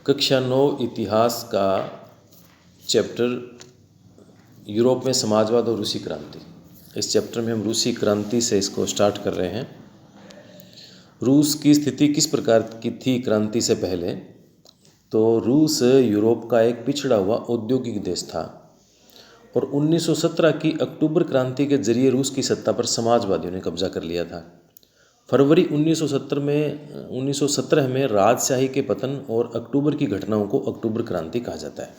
कक्षा 9 इतिहास का चैप्टर यूरोप में समाजवाद और रूसी क्रांति। इस चैप्टर में हम रूसी क्रांति से इसको स्टार्ट कर रहे हैं। रूस की स्थिति किस प्रकार की थी क्रांति से पहले? तो रूस यूरोप का एक पिछड़ा हुआ औद्योगिक देश था और 1917 की अक्टूबर क्रांति के जरिए रूस की सत्ता पर समाजवादियों ने कब्जा कर लिया था। फरवरी 1917 में राजशाही के पतन और अक्टूबर की घटनाओं को अक्टूबर क्रांति कहा जाता है।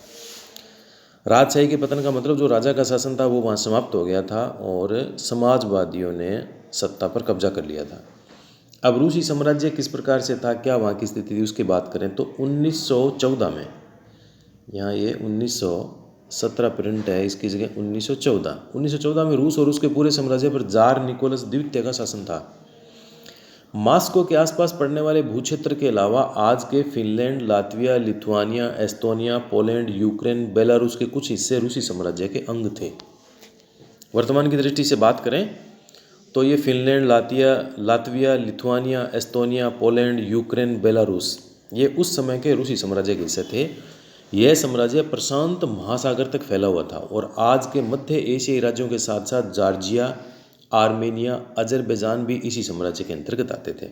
राजशाही के पतन का मतलब जो राजा का शासन था वो वहाँ समाप्त हो गया था और समाजवादियों ने सत्ता पर कब्जा कर लिया था। अब रूसी साम्राज्य किस प्रकार से था, क्या वहाँ की स्थिति थी, उसकी बात करें तो 1914 में, यहाँ ये 1917 प्रिंट है, इसकी जगह 1914 में रूस और उसके पूरे साम्राज्य पर जार निकोलस द्वितीय का शासन था। मॉस्को के आसपास पड़ने वाले भूक्षेत्र के अलावा आज के Finland, Latvia, Lithuania, Estonia, Poland, Ukraine, Belarus के कुछ हिस्से रूसी साम्राज्य के अंग थे। वर्तमान की दृष्टि से बात करें तो ये Finland, Latvia, Lithuania, Estonia, Poland, Ukraine, Belarus ये उस समय के रूसी साम्राज्य के हिस्से थे। यह साम्राज्य प्रशांत महासागर तक फैला हुआ था और आज के मध्य एशियाई राज्यों के साथ साथ जॉर्जिया, आर्मेनिया, अजरबैजान भी इसी साम्राज्य के अंतर्गत आते थे।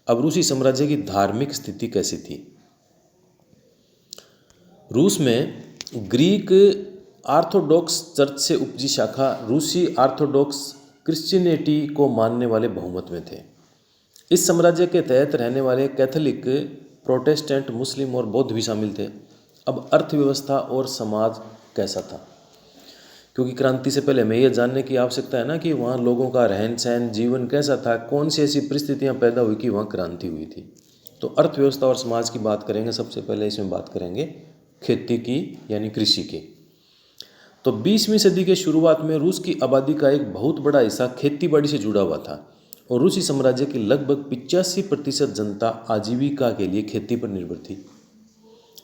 अब रूसी साम्राज्य की धार्मिक स्थिति कैसी थी? रूस में ग्रीक ऑर्थोडॉक्स चर्च से उपजी शाखा रूसी ऑर्थोडॉक्स क्रिश्चियनिटी को मानने वाले बहुमत में थे। इस साम्राज्य के तहत रहने वाले कैथोलिक, प्रोटेस्टेंट, मुस्लिम और बौद्ध भी शामिल थे। अब अर्थव्यवस्था और समाज कैसा था? क्योंकि क्रांति से पहले हमें यह जानने की आवश्यकता है ना कि वहाँ लोगों का रहन सहन, जीवन कैसा था, कौन सी ऐसी परिस्थितियाँ पैदा हुई कि वहाँ क्रांति हुई थी। तो अर्थव्यवस्था और समाज की बात करेंगे। सबसे पहले इसमें बात करेंगे खेती की, यानी कृषि की। तो 20वीं सदी के शुरुआत में रूस की आबादी का एक बहुत बड़ा हिस्सा खेती बाड़ी से जुड़ा हुआ था और रूसी साम्राज्य की लगभग 85% जनता आजीविका के लिए खेती पर निर्भर थी।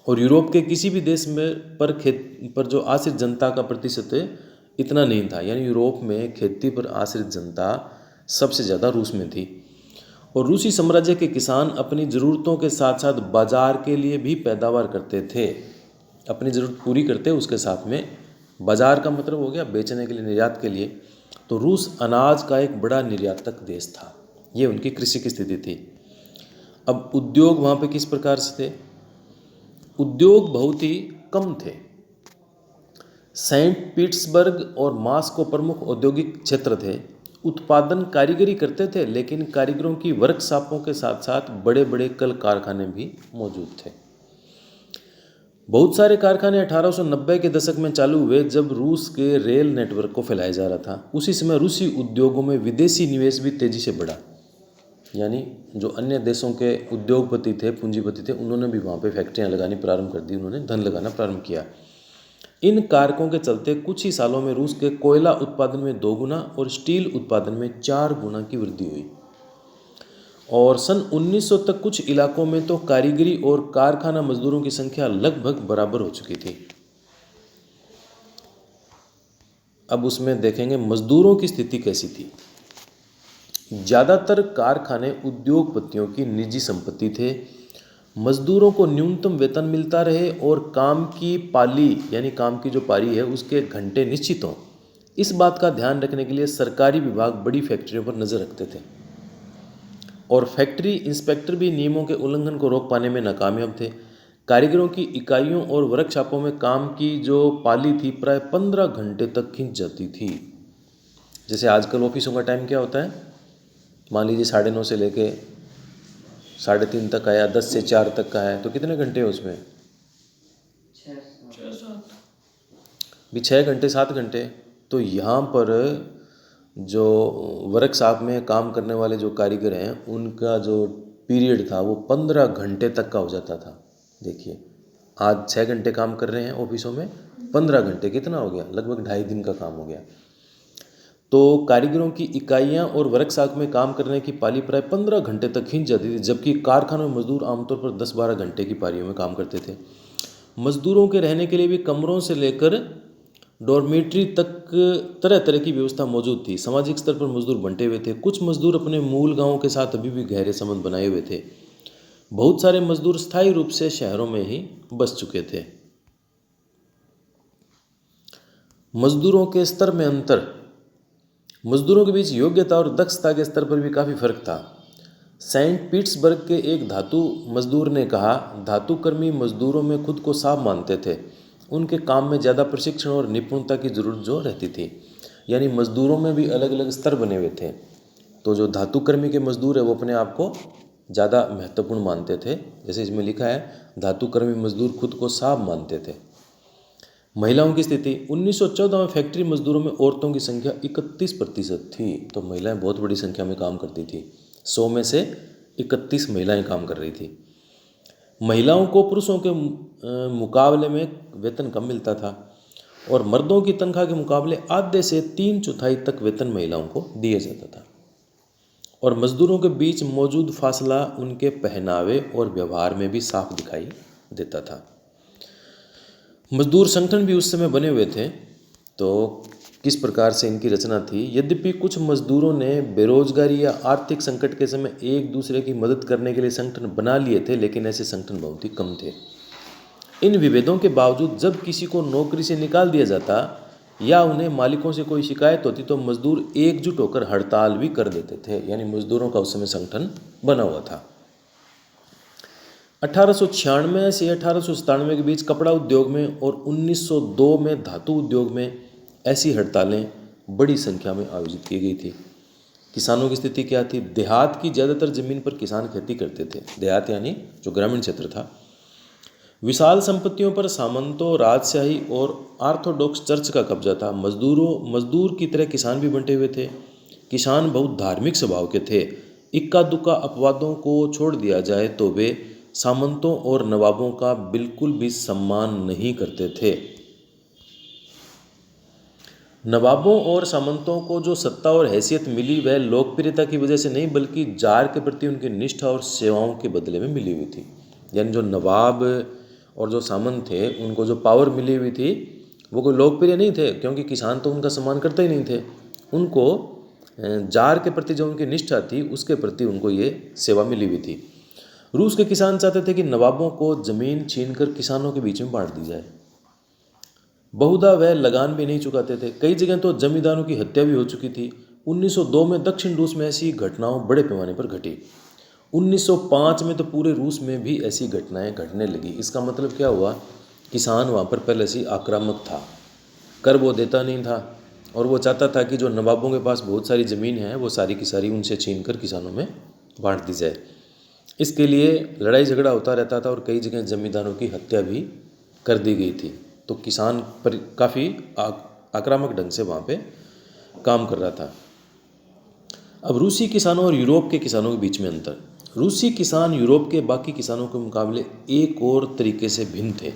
और यूरोप के किसी भी देश में पर जो आश्रित जनता का प्रतिशत इतना नहीं था, यानी यूरोप में खेती पर आश्रित जनता सबसे ज़्यादा रूस में थी। और रूसी साम्राज्य के किसान अपनी ज़रूरतों के साथ साथ बाजार के लिए भी पैदावार करते थे। अपनी ज़रूरत पूरी करते, उसके साथ में बाजार का मतलब हो गया बेचने के लिए, निर्यात के लिए। तो रूस अनाज का एक बड़ा निर्यातक देश था। ये उनकी कृषि की स्थिति थी। अब उद्योग वहाँ पे किस प्रकार से थे? उद्योग बहुत ही कम थे। सेंट पीटर्सबर्ग और मॉस्को प्रमुख औद्योगिक क्षेत्र थे। उत्पादन कारीगरी करते थे, लेकिन कारीगरों की वर्कशॉपों के साथ साथ बड़े बड़े कल कारखाने भी मौजूद थे। बहुत सारे कारखाने 1890 के दशक में चालू हुए, जब रूस के रेल नेटवर्क को फैलाया जा रहा था। उसी समय रूसी उद्योगों में विदेशी निवेश भी तेजी से बढ़ा, यानी जो अन्य देशों के उद्योगपति थे, पूंजीपति थे, उन्होंने भी वहाँ पे फैक्ट्रियाँ लगानी प्रारंभ कर दी, उन्होंने धन लगाना प्रारंभ किया। इन कारकों के चलते कुछ ही सालों में रूस के कोयला उत्पादन में 2 गुना और स्टील उत्पादन में 4 गुना की वृद्धि हुई। और सन 1900 तक कुछ इलाकों में तो कारीगरी और कारखाना मजदूरों की संख्या लगभग बराबर हो चुकी थी। अब उसमें देखेंगे मजदूरों की स्थिति कैसी थी। ज़्यादातर कारखाने उद्योगपतियों की निजी संपत्ति थे। मजदूरों को न्यूनतम वेतन मिलता रहे और काम की पाली, यानी काम की जो पारी है, उसके घंटे निश्चित हों। इस बात का ध्यान रखने के लिए सरकारी विभाग बड़ी फैक्ट्रियों पर नज़र रखते थे और फैक्ट्री इंस्पेक्टर भी नियमों के उल्लंघन को रोक पाने में नाकामयाब थे। कारीगरों की इकाइयों और वर्कशॉपों में काम की जो पाली थी प्राय 15 घंटे तक खिंच जाती थी। जैसे आजकल ऑफिसों का टाइम क्या होता है, मान लीजिए 9:30 से लेके 3:30 तक आया, 10 से 4 तक का है, तो कितने घंटे हैं उसमें? 6 घंटे 7 घंटे। तो यहाँ पर जो वर्कशॉप में काम करने वाले जो कारीगर हैं, उनका जो पीरियड था वो 15 घंटे तक का हो जाता था। देखिए, आज 6 घंटे काम कर रहे हैं ऑफिसों में, 15 घंटे कितना हो गया? लगभग 2.5 दिन का काम हो गया। तो कारीगरों की इकाइयां और वर्कशॉप में काम करने की पाली प्राय 15 घंटे तक खींच जाती थी, जबकि कारखानों में मजदूर आमतौर पर 10-12 घंटे की पारियों में काम करते थे। मजदूरों के रहने के लिए भी कमरों से लेकर डॉर्मेट्री तक तरह तरह की व्यवस्था मौजूद थी। सामाजिक स्तर पर मजदूर बंटे हुए थे। कुछ मजदूर अपने मूल गाँव के साथ अभी भी गहरे संबंध बनाए हुए थे। बहुत सारे मजदूर स्थायी रूप से शहरों में ही बस चुके थे। मजदूरों के स्तर में अंतर। मजदूरों के बीच योग्यता और दक्षता के स्तर पर भी काफ़ी फर्क था। सेंट पीटर्सबर्ग के एक धातु मजदूर ने कहा, धातुकर्मी मजदूरों में खुद को साफ मानते थे। उनके काम में ज़्यादा प्रशिक्षण और निपुणता की जरूरत जो रहती थी। यानी मजदूरों में भी अलग अलग स्तर बने हुए थे। तो जो धातुकर्मी के मजदूर है वो अपने आप को ज़्यादा महत्वपूर्ण मानते थे। जैसे इसमें लिखा है, धातुकर्मी मजदूर खुद को साफ मानते थे। महिलाओं की स्थिति। 1914 में फैक्ट्री मजदूरों में औरतों की संख्या 31% थी। तो महिलाएं बहुत बड़ी संख्या में काम करती थी। 100 में से 31 महिलाएं काम कर रही थी। महिलाओं को पुरुषों के मुकाबले में वेतन कम मिलता था और मर्दों की तनख्वाह के मुकाबले आधे से 3/4 तक वेतन महिलाओं को दिया जाता था। और मजदूरों के बीच मौजूद फासला उनके पहनावे और व्यवहार में भी साफ दिखाई देता था। मजदूर संगठन भी उस समय बने हुए थे। तो किस प्रकार से इनकी रचना थी। यद्यपि कुछ मजदूरों ने बेरोजगारी या आर्थिक संकट के समय एक दूसरे की मदद करने के लिए संगठन बना लिए थे, लेकिन ऐसे संगठन बहुत ही कम थे। इन विभेदों के बावजूद जब किसी को नौकरी से निकाल दिया जाता या उन्हें मालिकों से कोई शिकायत होती तो मजदूर एकजुट होकर हड़ताल भी कर देते थे। यानी मजदूरों का उस समय संगठन बना हुआ था। 1896 से 1897 के बीच कपड़ा उद्योग में और 1902 में धातु उद्योग में ऐसी हड़तालें बड़ी संख्या में आयोजित की गई थी। किसानों की स्थिति क्या थी। देहात की ज़्यादातर ज़मीन पर किसान खेती करते थे। देहात यानी जो ग्रामीण क्षेत्र था। विशाल संपत्तियों पर सामंतों, राजशाही और ऑर्थोडॉक्स चर्च का कब्जा था। मजदूर की तरह किसान भी बंटे हुए थे। किसान बहुत धार्मिक स्वभाव के थे। इक्का दुक्का अपवादों को छोड़ दिया जाए तो वे सामंतों और नवाबों का बिल्कुल भी सम्मान नहीं करते थे। नवाबों और सामंतों को जो सत्ता और हैसियत मिली वह लोकप्रियता की वजह से नहीं, बल्कि जार के प्रति उनकी निष्ठा और सेवाओं के बदले में मिली हुई थी। यानी जो नवाब और जो सामंत थे उनको जो पावर मिली हुई थी वो कोई लोकप्रिय नहीं थे, क्योंकि किसान तो उनका सम्मान करते ही नहीं थे। उनको जार के प्रति जो उनकी निष्ठा थी उसके प्रति उनको ये सेवा मिली हुई थी। रूस के किसान चाहते थे कि नवाबों को ज़मीन छीनकर किसानों के बीच में बांट दी जाए। बहुधा वह लगान भी नहीं चुकाते थे। कई जगह तो जमींदारों की हत्या भी हो चुकी थी। 1902 में दक्षिण रूस में ऐसी घटनाओं बड़े पैमाने पर घटी। 1905 में तो पूरे रूस में भी ऐसी घटनाएं घटने लगी। इसका मतलब क्या हुआ, किसान वहाँ पर पहले से आक्रामक था। कर वो देता नहीं था और वो चाहता था कि जो नवाबों के पास बहुत सारी ज़मीन है वो सारी की सारी उनसे छीन कर किसानों में बांट दी जाए। इसके लिए लड़ाई झगड़ा होता रहता था और कई जगह जमींदारों की हत्या भी कर दी गई थी। तो किसान पर काफ़ी आक्रामक ढंग से वहाँ पे काम कर रहा था। अब रूसी किसानों और यूरोप के किसानों के बीच में अंतर। रूसी किसान यूरोप के बाकी किसानों के मुकाबले एक और तरीके से भिन्न थे।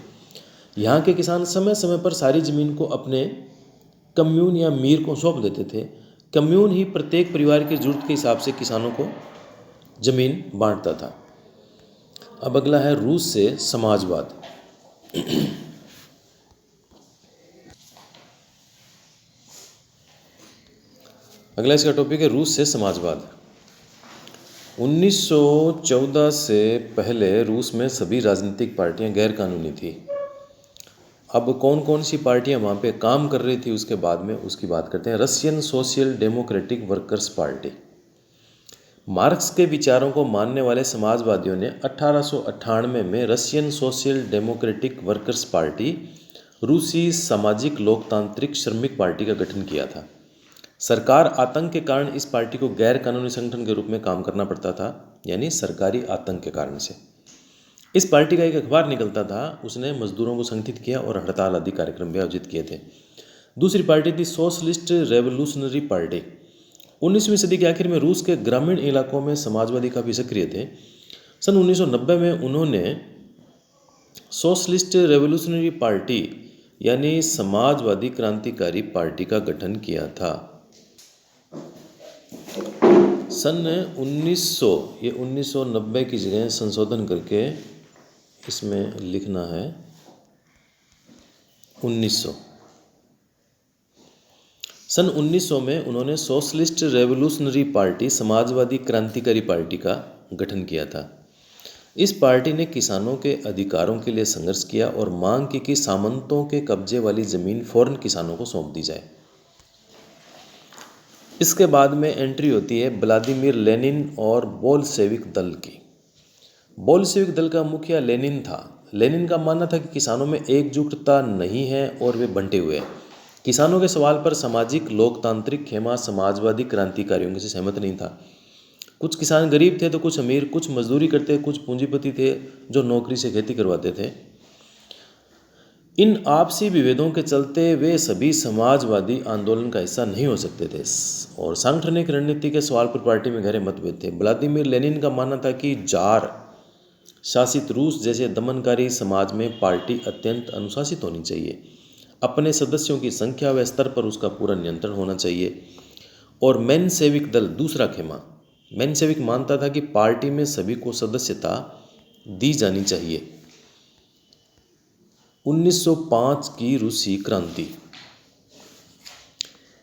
यहाँ के किसान समय समय पर सारी ज़मीन को अपने कम्यून या मीर को सौंप देते थे। कम्यून ही प्रत्येक परिवार की ज़रूरत के हिसाब से किसानों को ज़मीन बांटता था। अब अगला है रूस से समाजवाद। अगला इसका टॉपिक है रूस से समाजवाद। 1914 से पहले रूस में सभी राजनीतिक पार्टियां गैर कानूनी थी। अब कौन कौन सी पार्टियां वहाँ पे काम कर रही थी उसके बाद में उसकी बात करते हैं। Russian social democratic workers party. Marks के विचारों को मानने वाले समाजवादियों ने 1898 में Russian social democratic workers party, रूसी सामाजिक लोकतांत्रिक श्रमिक पार्टी का गठन किया था। सरकार आतंक के कारण इस पार्टी को गैर कानूनी संगठन के रूप में काम करना पड़ता था, यानी सरकारी आतंक के कारण से। इस पार्टी का एक अखबार निकलता था, उसने मजदूरों को संगठित किया और हड़ताल आदि कार्यक्रम भी आयोजित किए थे। दूसरी पार्टी थी सोशलिस्ट रेवोल्यूशनरी पार्टी। 19वीं सदी के आखिर में रूस के ग्रामीण इलाकों में समाजवादी काफ़ी सक्रिय थे। सन 1990 में उन्होंने सोशलिस्ट रेवोल्यूशनरी पार्टी यानी समाजवादी क्रांतिकारी पार्टी का गठन किया था। सन 1900 ये 1990 की जगह संशोधन करके इसमें लिखना है 1900। सन 1900 में उन्होंने सोशलिस्ट रेवोल्यूशनरी पार्टी समाजवादी क्रांतिकारी पार्टी का गठन किया था। इस पार्टी ने किसानों के अधिकारों के लिए संघर्ष किया और मांग की कि सामंतों के कब्जे वाली जमीन फौरन किसानों को सौंप दी जाए। इसके बाद में एंट्री होती है व्लादिमीर लेनिन और बोल्शेविक दल की। बोल्शेविक दल का मुखिया लेनिन था। लेनिन का मानना था कि किसानों में एकजुटता नहीं है और वे बंटे हुए हैं। किसानों के सवाल पर सामाजिक लोकतांत्रिक खेमा समाजवादी क्रांतिकारियों से सहमत नहीं था। कुछ किसान गरीब थे तो कुछ अमीर, कुछ मजदूरी करते, कुछ पूंजीपति थे जो नौकरी से खेती करवाते थे। इन आपसी विभेदों के चलते वे सभी समाजवादी आंदोलन का हिस्सा नहीं हो सकते थे और सांगठनिक रणनीति के सवाल पर पार्टी में गहरे मतभेद थे। व्लादिमीर लेनिन का मानना था कि जार शासित रूस जैसे दमनकारी समाज में पार्टी अत्यंत अनुशासित होनी चाहिए, अपने सदस्यों की संख्या व स्तर पर उसका पूरा नियंत्रण होना चाहिए। और मेनसेविक दल दूसरा खेमा, मेनसेविक मानता था कि पार्टी में सभी को सदस्यता दी जानी चाहिए। 1905 की रूसी क्रांति।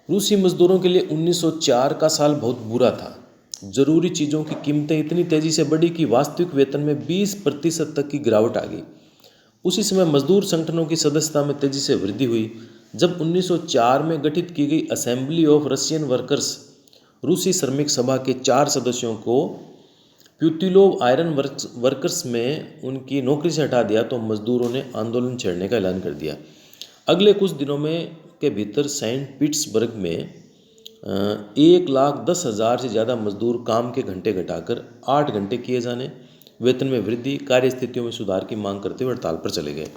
रूसी मजदूरों के लिए 1904 का साल बहुत बुरा था। जरूरी चीज़ों की कीमतें इतनी तेज़ी से बढ़ी कि वास्तविक वेतन में 20% तक की गिरावट आ गई। उसी समय मजदूर संगठनों की सदस्यता में तेज़ी से वृद्धि हुई। जब 1904 में गठित की गई असेंबली ऑफ रशियन वर्कर्स रूसी श्रमिक सभा के 4 सदस्यों को प्यूतिलोव आयरन वर्कर्स में उनकी नौकरी से हटा दिया तो मजदूरों ने आंदोलन छेड़ने का ऐलान कर दिया। अगले कुछ दिनों में के भीतर सेंट पीटर्सबर्ग में 1,10,000 से ज़्यादा मजदूर काम के घंटे घटाकर 8 घंटे किए जाने, वेतन में वृद्धि, कार्य स्थितियों में सुधार की मांग करते हुए हड़ताल पर चले गए।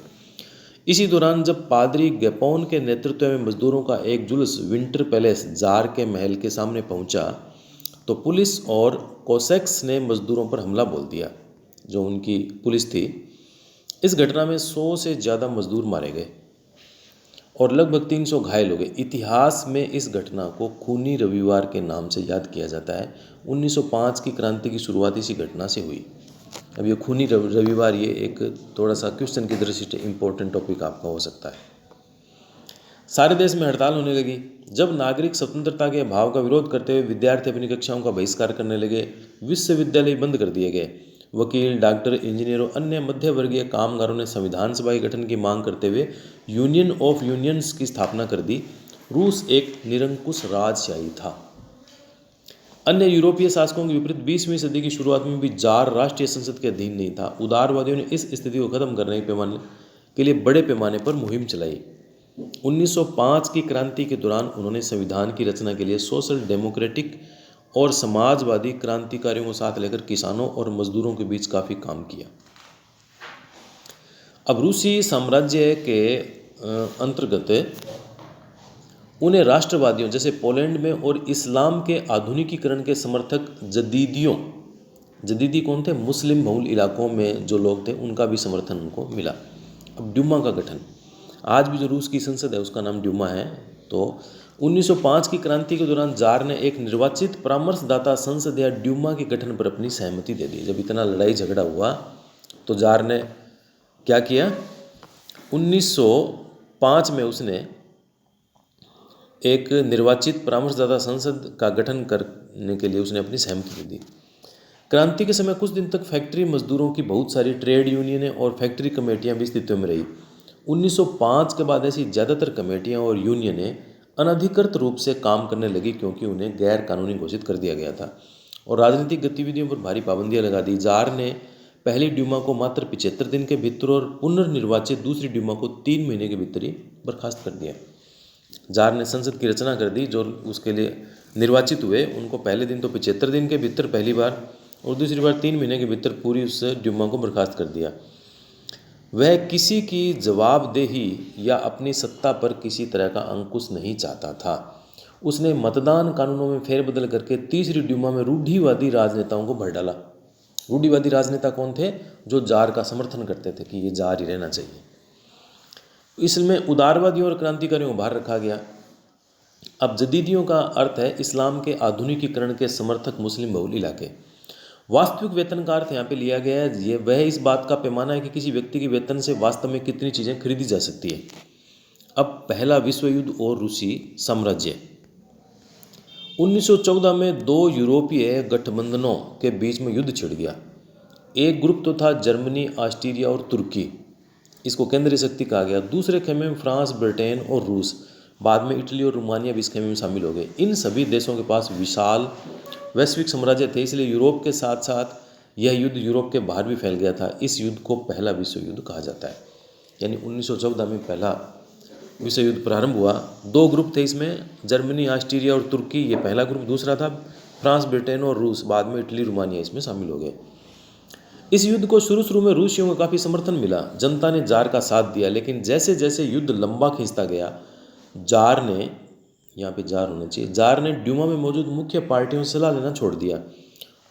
इसी दौरान जब पादरी गैपोन के नेतृत्व में मजदूरों का एक जुलूस विंटर पैलेस जार के महल के सामने पहुंचा तो पुलिस और कोसेक्स ने मजदूरों पर हमला बोल दिया, जो उनकी पुलिस थी। इस घटना में 100 से ज़्यादा मजदूर मारे गए और लगभग 300 घायल हो गए। इतिहास में इस घटना को खूनी रविवार के नाम से याद किया जाता है। 1905 की क्रांति की शुरुआत इसी घटना से हुई। अब ये खूनी रविवार ये एक थोड़ा सा क्वेश्चन की दृष्टि से इम्पोर्टेंट टॉपिक आपका हो सकता है। सारे देश में हड़ताल होने लगी। जब नागरिक स्वतंत्रता के अभाव का विरोध करते हुए विद्यार्थी अपनी कक्षाओं का बहिष्कार करने लगे, विश्वविद्यालय बंद कर दिए गए। वकील, डॉक्टर, इंजीनियरों, अन्य मध्यवर्गीय कामगारों ने संविधान सभा गठन की मांग करते हुए यूनियन ऑफ यूनियंस की स्थापना कर दी। रूस एक निरंकुश राजशाही था। अन्य यूरोपीय शासकों के विपरीत 20वीं सदी की शुरुआत में भी जार राष्ट्रीय संसद के अधीन नहीं था। उदारवादियों ने इस स्थिति को खत्म करने के लिए बड़े पैमाने पर मुहिम चलाई। 1905 की क्रांति के दौरान उन्होंने संविधान की रचना के लिए सोशल डेमोक्रेटिक और समाजवादी क्रांतिकारियों को साथ लेकर किसानों और मजदूरों के बीच काफ़ी काम किया। अब रूसी साम्राज्य के अंतर्गत उन्हें राष्ट्रवादियों जैसे पोलैंड में और इस्लाम के आधुनिकीकरण के समर्थक जदीदी कौन थे? मुस्लिम बहुल इलाकों में जो लोग थे उनका भी समर्थन उनको मिला। अब ड्यूमा का गठन, आज भी जो रूस की संसद है उसका नाम ड्यूमा है। तो 1905 की क्रांति के दौरान जार ने एक निर्वाचित परामर्शदाता संसद या ड्यूमा के गठन पर अपनी सहमति दे दी। जब इतना लड़ाई झगड़ा हुआ तो जार ने क्या किया? 1905 में उसने एक निर्वाचित परामर्शदाता संसद का गठन करने के लिए उसने अपनी सहमति दे दी। क्रांति के समय कुछ दिन तक फैक्ट्री मजदूरों की बहुत सारी ट्रेड यूनियनें और फैक्ट्री कमेटियां भी अस्तित्व में रही। 1905 के बाद ऐसी ज़्यादातर कमेटियां और यूनियनें अनधिकृत रूप से काम करने लगी क्योंकि उन्हें गैर कानूनी घोषित कर दिया गया था और राजनीतिक गतिविधियों पर भारी पाबंदियां लगा दी। जार ने पहली ड्यूमा को मात्र 75 दिन के भीतर और पुनर्निर्वाचित दूसरी ड्यूमा को 3 महीने के भीतर ही बर्खास्त कर दिया। जार ने संसद की रचना कर दी। जो उसके लिए निर्वाचित हुए उनको पहले दिन तो 75 दिन के भीतर पहली बार और दूसरी बार 3 महीने के भीतर पूरी उस ड्यूमा को बर्खास्त कर दिया। वह किसी की जवाबदेही या अपनी सत्ता पर किसी तरह का अंकुश नहीं चाहता था। उसने मतदान कानूनों में फेरबदल करके तीसरी ड्यूमा में रूढ़िवादी राजनेताओं को भर डाला। रूढ़िवादी राजनेता कौन थे? जो जार का समर्थन करते थे कि ये जार ही रहना चाहिए। इसमें उदारवादियों और क्रांतिकारियों को बाहर रखा गया। अब जदीदियों का अर्थ है इस्लाम के आधुनिकीकरण के समर्थक मुस्लिम बहुल इलाके। वास्तविक वेतन का अर्थ यहाँ पे लिया गया है ये वह इस बात का पैमाना है कि किसी व्यक्ति के वेतन से वास्तव में कितनी चीज़ें खरीदी जा सकती है। अब पहला विश्व युद्ध और रूसी साम्राज्य। 1914 में 2 यूरोपीय गठबंधनों के बीच में युद्ध छिड़ गया। एक ग्रुप तो था जर्मनी, ऑस्ट्रिया और तुर्की, इसको केंद्रीय शक्ति कहा गया। दूसरे खेमे में फ्रांस, ब्रिटेन और रूस, बाद में इटली और रोमानिया भी इस खेमे में शामिल हो गए। इन सभी देशों के पास विशाल वैश्विक साम्राज्य थे, इसलिए यूरोप के साथ साथ यह युद्ध यूरोप के बाहर भी फैल गया था। इस युद्ध को पहला विश्व युद्ध कहा जाता है। यानी 1914 में पहला विश्व युद्ध प्रारंभ हुआ। दो ग्रुप थे इसमें, जर्मनी, ऑस्ट्रिया और तुर्की, ये पहला ग्रुप। दूसरा था फ्रांस, ब्रिटेन और रूस, बाद में इटली, रोमानिया इसमें शामिल हो गए। इस युद्ध को शुरू में रूसियों को काफ़ी समर्थन मिला, जनता ने जार का साथ दिया। लेकिन जैसे जैसे युद्ध लंबा खींचता गया, जार ने, यहाँ पे जार होना चाहिए, जार ने ड्यूमा में मौजूद मुख्य पार्टियों से सलाह लेना छोड़ दिया।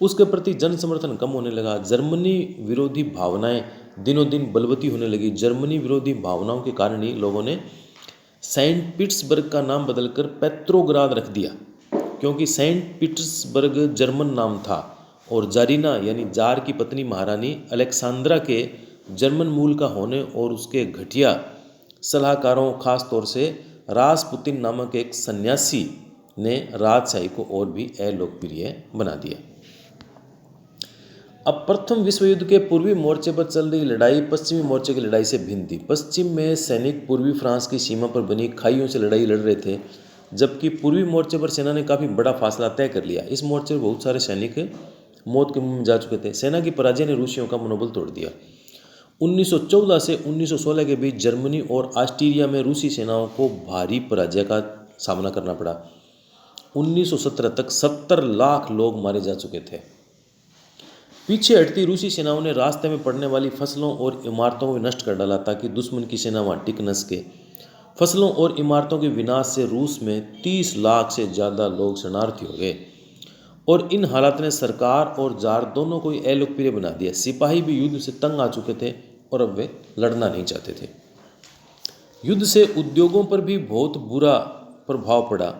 उसके प्रति जन समर्थन कम होने लगा। जर्मनी विरोधी भावनाएं दिनों दिन बलवती होने लगी। जर्मनी विरोधी भावनाओं के कारण ही लोगों ने सेंट पीटर्सबर्ग का नाम बदलकर पेट्रोग्राद रख दिया, क्योंकि सेंट पीटर्सबर्ग जर्मन नाम था और जारीना यानी जार की पत्नी महारानी अलेक्सांद्रा के जर्मन मूल का होने और उसके घटिया सलाहकारों, खास तौर से रासपुतिन नामक एक सन्यासी ने राजशाही को और भी अलोकप्रिय बना दिया। अब प्रथम विश्व युद्ध के पूर्वी मोर्चे पर चल रही लड़ाई पश्चिमी मोर्चे की लड़ाई से भिन्न थी। पश्चिम में सैनिक पूर्वी फ्रांस की सीमा पर बनी खाइयों से लड़ाई लड़ रहे थे, जबकि पूर्वी मोर्चे पर सेना ने काफ़ी बड़ा फासला तय कर लिया। इस मोर्चे पर बहुत सारे सैनिक मौत के मुंह में जा चुके थे। सेना की पराजय ने रूसियों का मनोबल तोड़ दिया। 1914 से 1916 के बीच जर्मनी और ऑस्ट्रिया में रूसी सेनाओं को भारी पराजय का सामना करना पड़ा। 1917 तक 70 लाख लोग मारे जा चुके थे। पीछे हटती रूसी सेनाओं ने रास्ते में पड़ने वाली फसलों और इमारतों को नष्ट कर डाला, ताकि दुश्मन की सेना वहाँ टिक न सके। फसलों और इमारतों के विनाश से रूस में 30 लाख से ज़्यादा लोग शरणार्थी हो गए और इन हालात ने सरकार और जार दोनों को अलोकप्रिय बना दिया। सिपाही भी युद्ध से तंग आ चुके थे और अब वे लड़ना नहीं चाहते थे। युद्ध से उद्योगों पर भी बहुत बुरा प्रभाव पड़ा।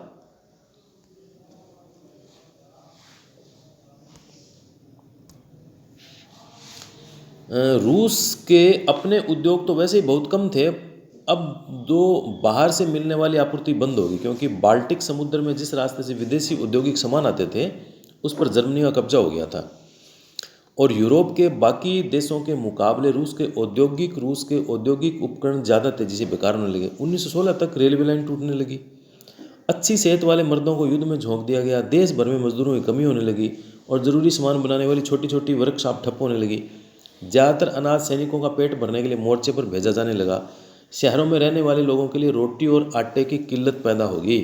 रूस के अपने उद्योग तो वैसे ही बहुत कम थे, अब जो बाहर से मिलने वाली आपूर्ति बंद होगी, क्योंकि बाल्टिक समुद्र में जिस रास्ते से विदेशी औद्योगिक सामान आते थे उस पर जर्मनी का कब्जा हो गया था और यूरोप के बाकी देशों के मुकाबले रूस के औद्योगिक उपकरण ज़्यादा तेजी से बेकार होने लगे। 1916 तक रेलवे लाइन टूटने लगी। अच्छी सेहत वाले मर्दों को युद्ध में झोंक दिया गया। देश भर में मजदूरों की कमी होने लगी और ज़रूरी सामान बनाने वाली छोटी छोटी वर्कशॉप ठप होने लगी। ज़्यादातर अनाज सैनिकों का पेट भरने के लिए मोर्चे पर भेजा जाने लगा। शहरों में रहने वाले लोगों के लिए रोटी और आटे की किल्लत पैदा होगी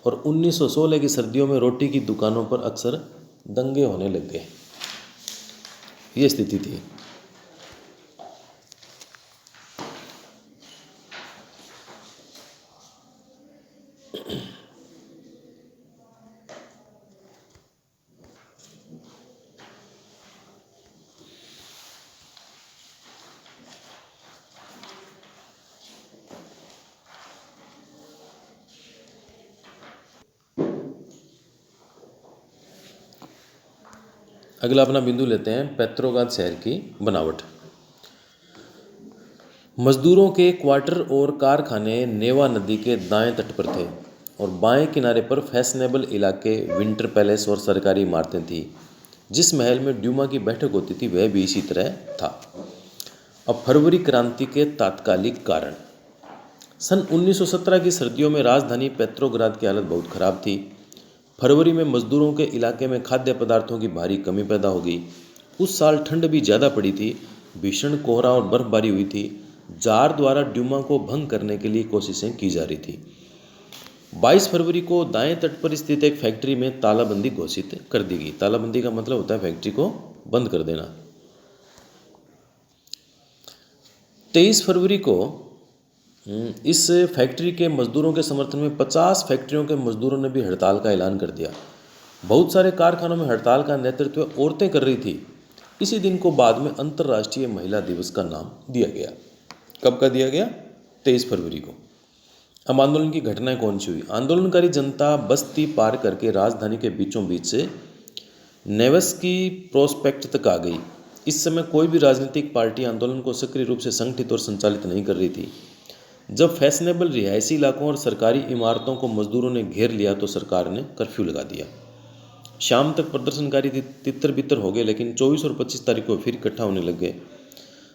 और 1916 की सर्दियों में रोटी की दुकानों पर अक्सर दंगे होने लग गए। ये स्थिति थी। अगला अपना बिंदु लेते हैं पेट्रोग्राद शहर की बनावट। मजदूरों के क्वार्टर और कारखाने नेवा नदी के दाएं तट पर थे और बाएं किनारे पर फैशनेबल इलाके, विंटर पैलेस और सरकारी इमारतें थी। जिस महल में ड्यूमा की बैठक होती थी वह भी इसी तरह था। अब फरवरी क्रांति के तात्कालिक कारण। सन 1917 की सर्दियों में राजधानी पेट्रोग्राद की हालत बहुत खराब थी। फरवरी में मजदूरों के इलाके में खाद्य पदार्थों की भारी कमी पैदा हो गई। उस साल ठंड भी ज़्यादा पड़ी थी, भीषण कोहरा और बर्फबारी हुई थी। जार द्वारा ड्यूमा को भंग करने के लिए कोशिशें की जा रही थी। 22 फरवरी को दाएं तट पर स्थित एक फैक्ट्री में तालाबंदी घोषित कर दी गई। तालाबंदी का मतलब होता है फैक्ट्री को बंद कर देना। 23 फरवरी को इस फैक्ट्री के मजदूरों के समर्थन में 50 फैक्ट्रियों के मजदूरों ने भी हड़ताल का ऐलान कर दिया। बहुत सारे कारखानों में हड़ताल का नेतृत्व औरतें कर रही थी। इसी दिन को बाद में अंतर्राष्ट्रीय महिला दिवस का नाम दिया गया। कब का दिया गया? 23 फरवरी को। अब आंदोलन की घटनाएं कौन सी हुई? आंदोलनकारी जनता बस्ती पार करके राजधानी के बीचों बीच से नेवेस्की प्रोस्पेक्ट तक आ गई। इस समय कोई भी राजनीतिक पार्टी आंदोलन को सक्रिय रूप से संगठित और संचालित नहीं कर रही थी। जब फैशनेबल रिहायशी इलाकों और सरकारी इमारतों को मजदूरों ने घेर लिया तो सरकार ने कर्फ्यू लगा दिया। शाम तक प्रदर्शनकारी तितर बितर हो गए, लेकिन 24 और 25 तारीख को फिर इकट्ठा होने लग गए।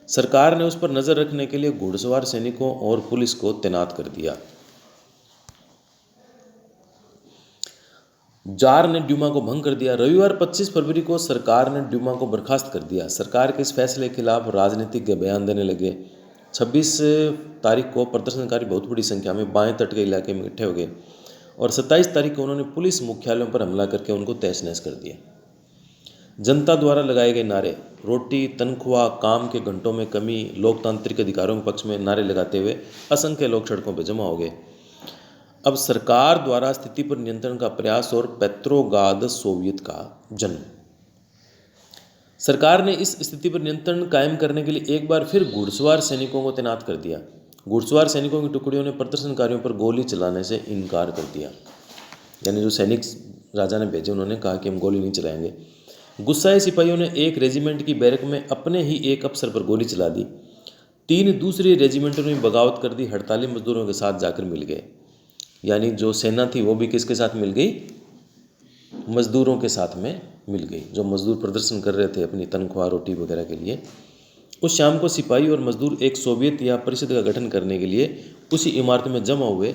सरकार ने उस पर नज़र रखने के लिए घुड़सवार सैनिकों और पुलिस को तैनात कर दिया। जार ने ड्यूमा को भंग कर दिया। रविवार 25 फरवरी को सरकार ने ड्यूमा को बर्खास्त कर दिया। सरकार के इस फैसले के खिलाफ राजनीतिक बयान देने लगे। 26 तारीख को प्रदर्शनकारी बहुत बड़ी संख्या में बाएं तट के इलाके में इकट्ठे हो गए और 27 तारीख को उन्होंने पुलिस मुख्यालयों पर हमला करके उनको तहस नहस कर दिया। जनता द्वारा लगाए गए नारे, रोटी, तनख्वाह, काम के घंटों में कमी, लोकतांत्रिक अधिकारों के पक्ष में नारे लगाते हुए असंख्य लोग सड़कों पर जमा हो गए। अब सरकार द्वारा स्थिति पर नियंत्रण का प्रयास और पेट्रोग्राद सोवियत का जन्म। सरकार ने इस स्थिति पर नियंत्रण कायम करने के लिए एक बार फिर घुड़सवार सैनिकों को तैनात कर दिया। घुड़सवार सैनिकों की टुकड़ियों ने प्रदर्शनकारियों पर गोली चलाने से इनकार कर दिया। यानी जो सैनिक राजा ने भेजे, उन्होंने कहा कि हम गोली नहीं चलाएंगे। गुस्साए सिपाहियों ने एक रेजिमेंट की बैरक में अपने ही एक अफसर पर गोली चला दी। 3 दूसरी रेजिमेंटों ने बगावत कर दी, हड़ताली मजदूरों के साथ जाकर मिल गए। यानी जो सेना थी वो भी किसके साथ मिल गई? मजदूरों के साथ में मिल गई, जो मजदूर प्रदर्शन कर रहे थे अपनी तनख्वाह, रोटी वगैरह के लिए। उस शाम को सिपाही और मजदूर एक सोवियत या परिषद का गठन करने के लिए उसी इमारत में जमा हुए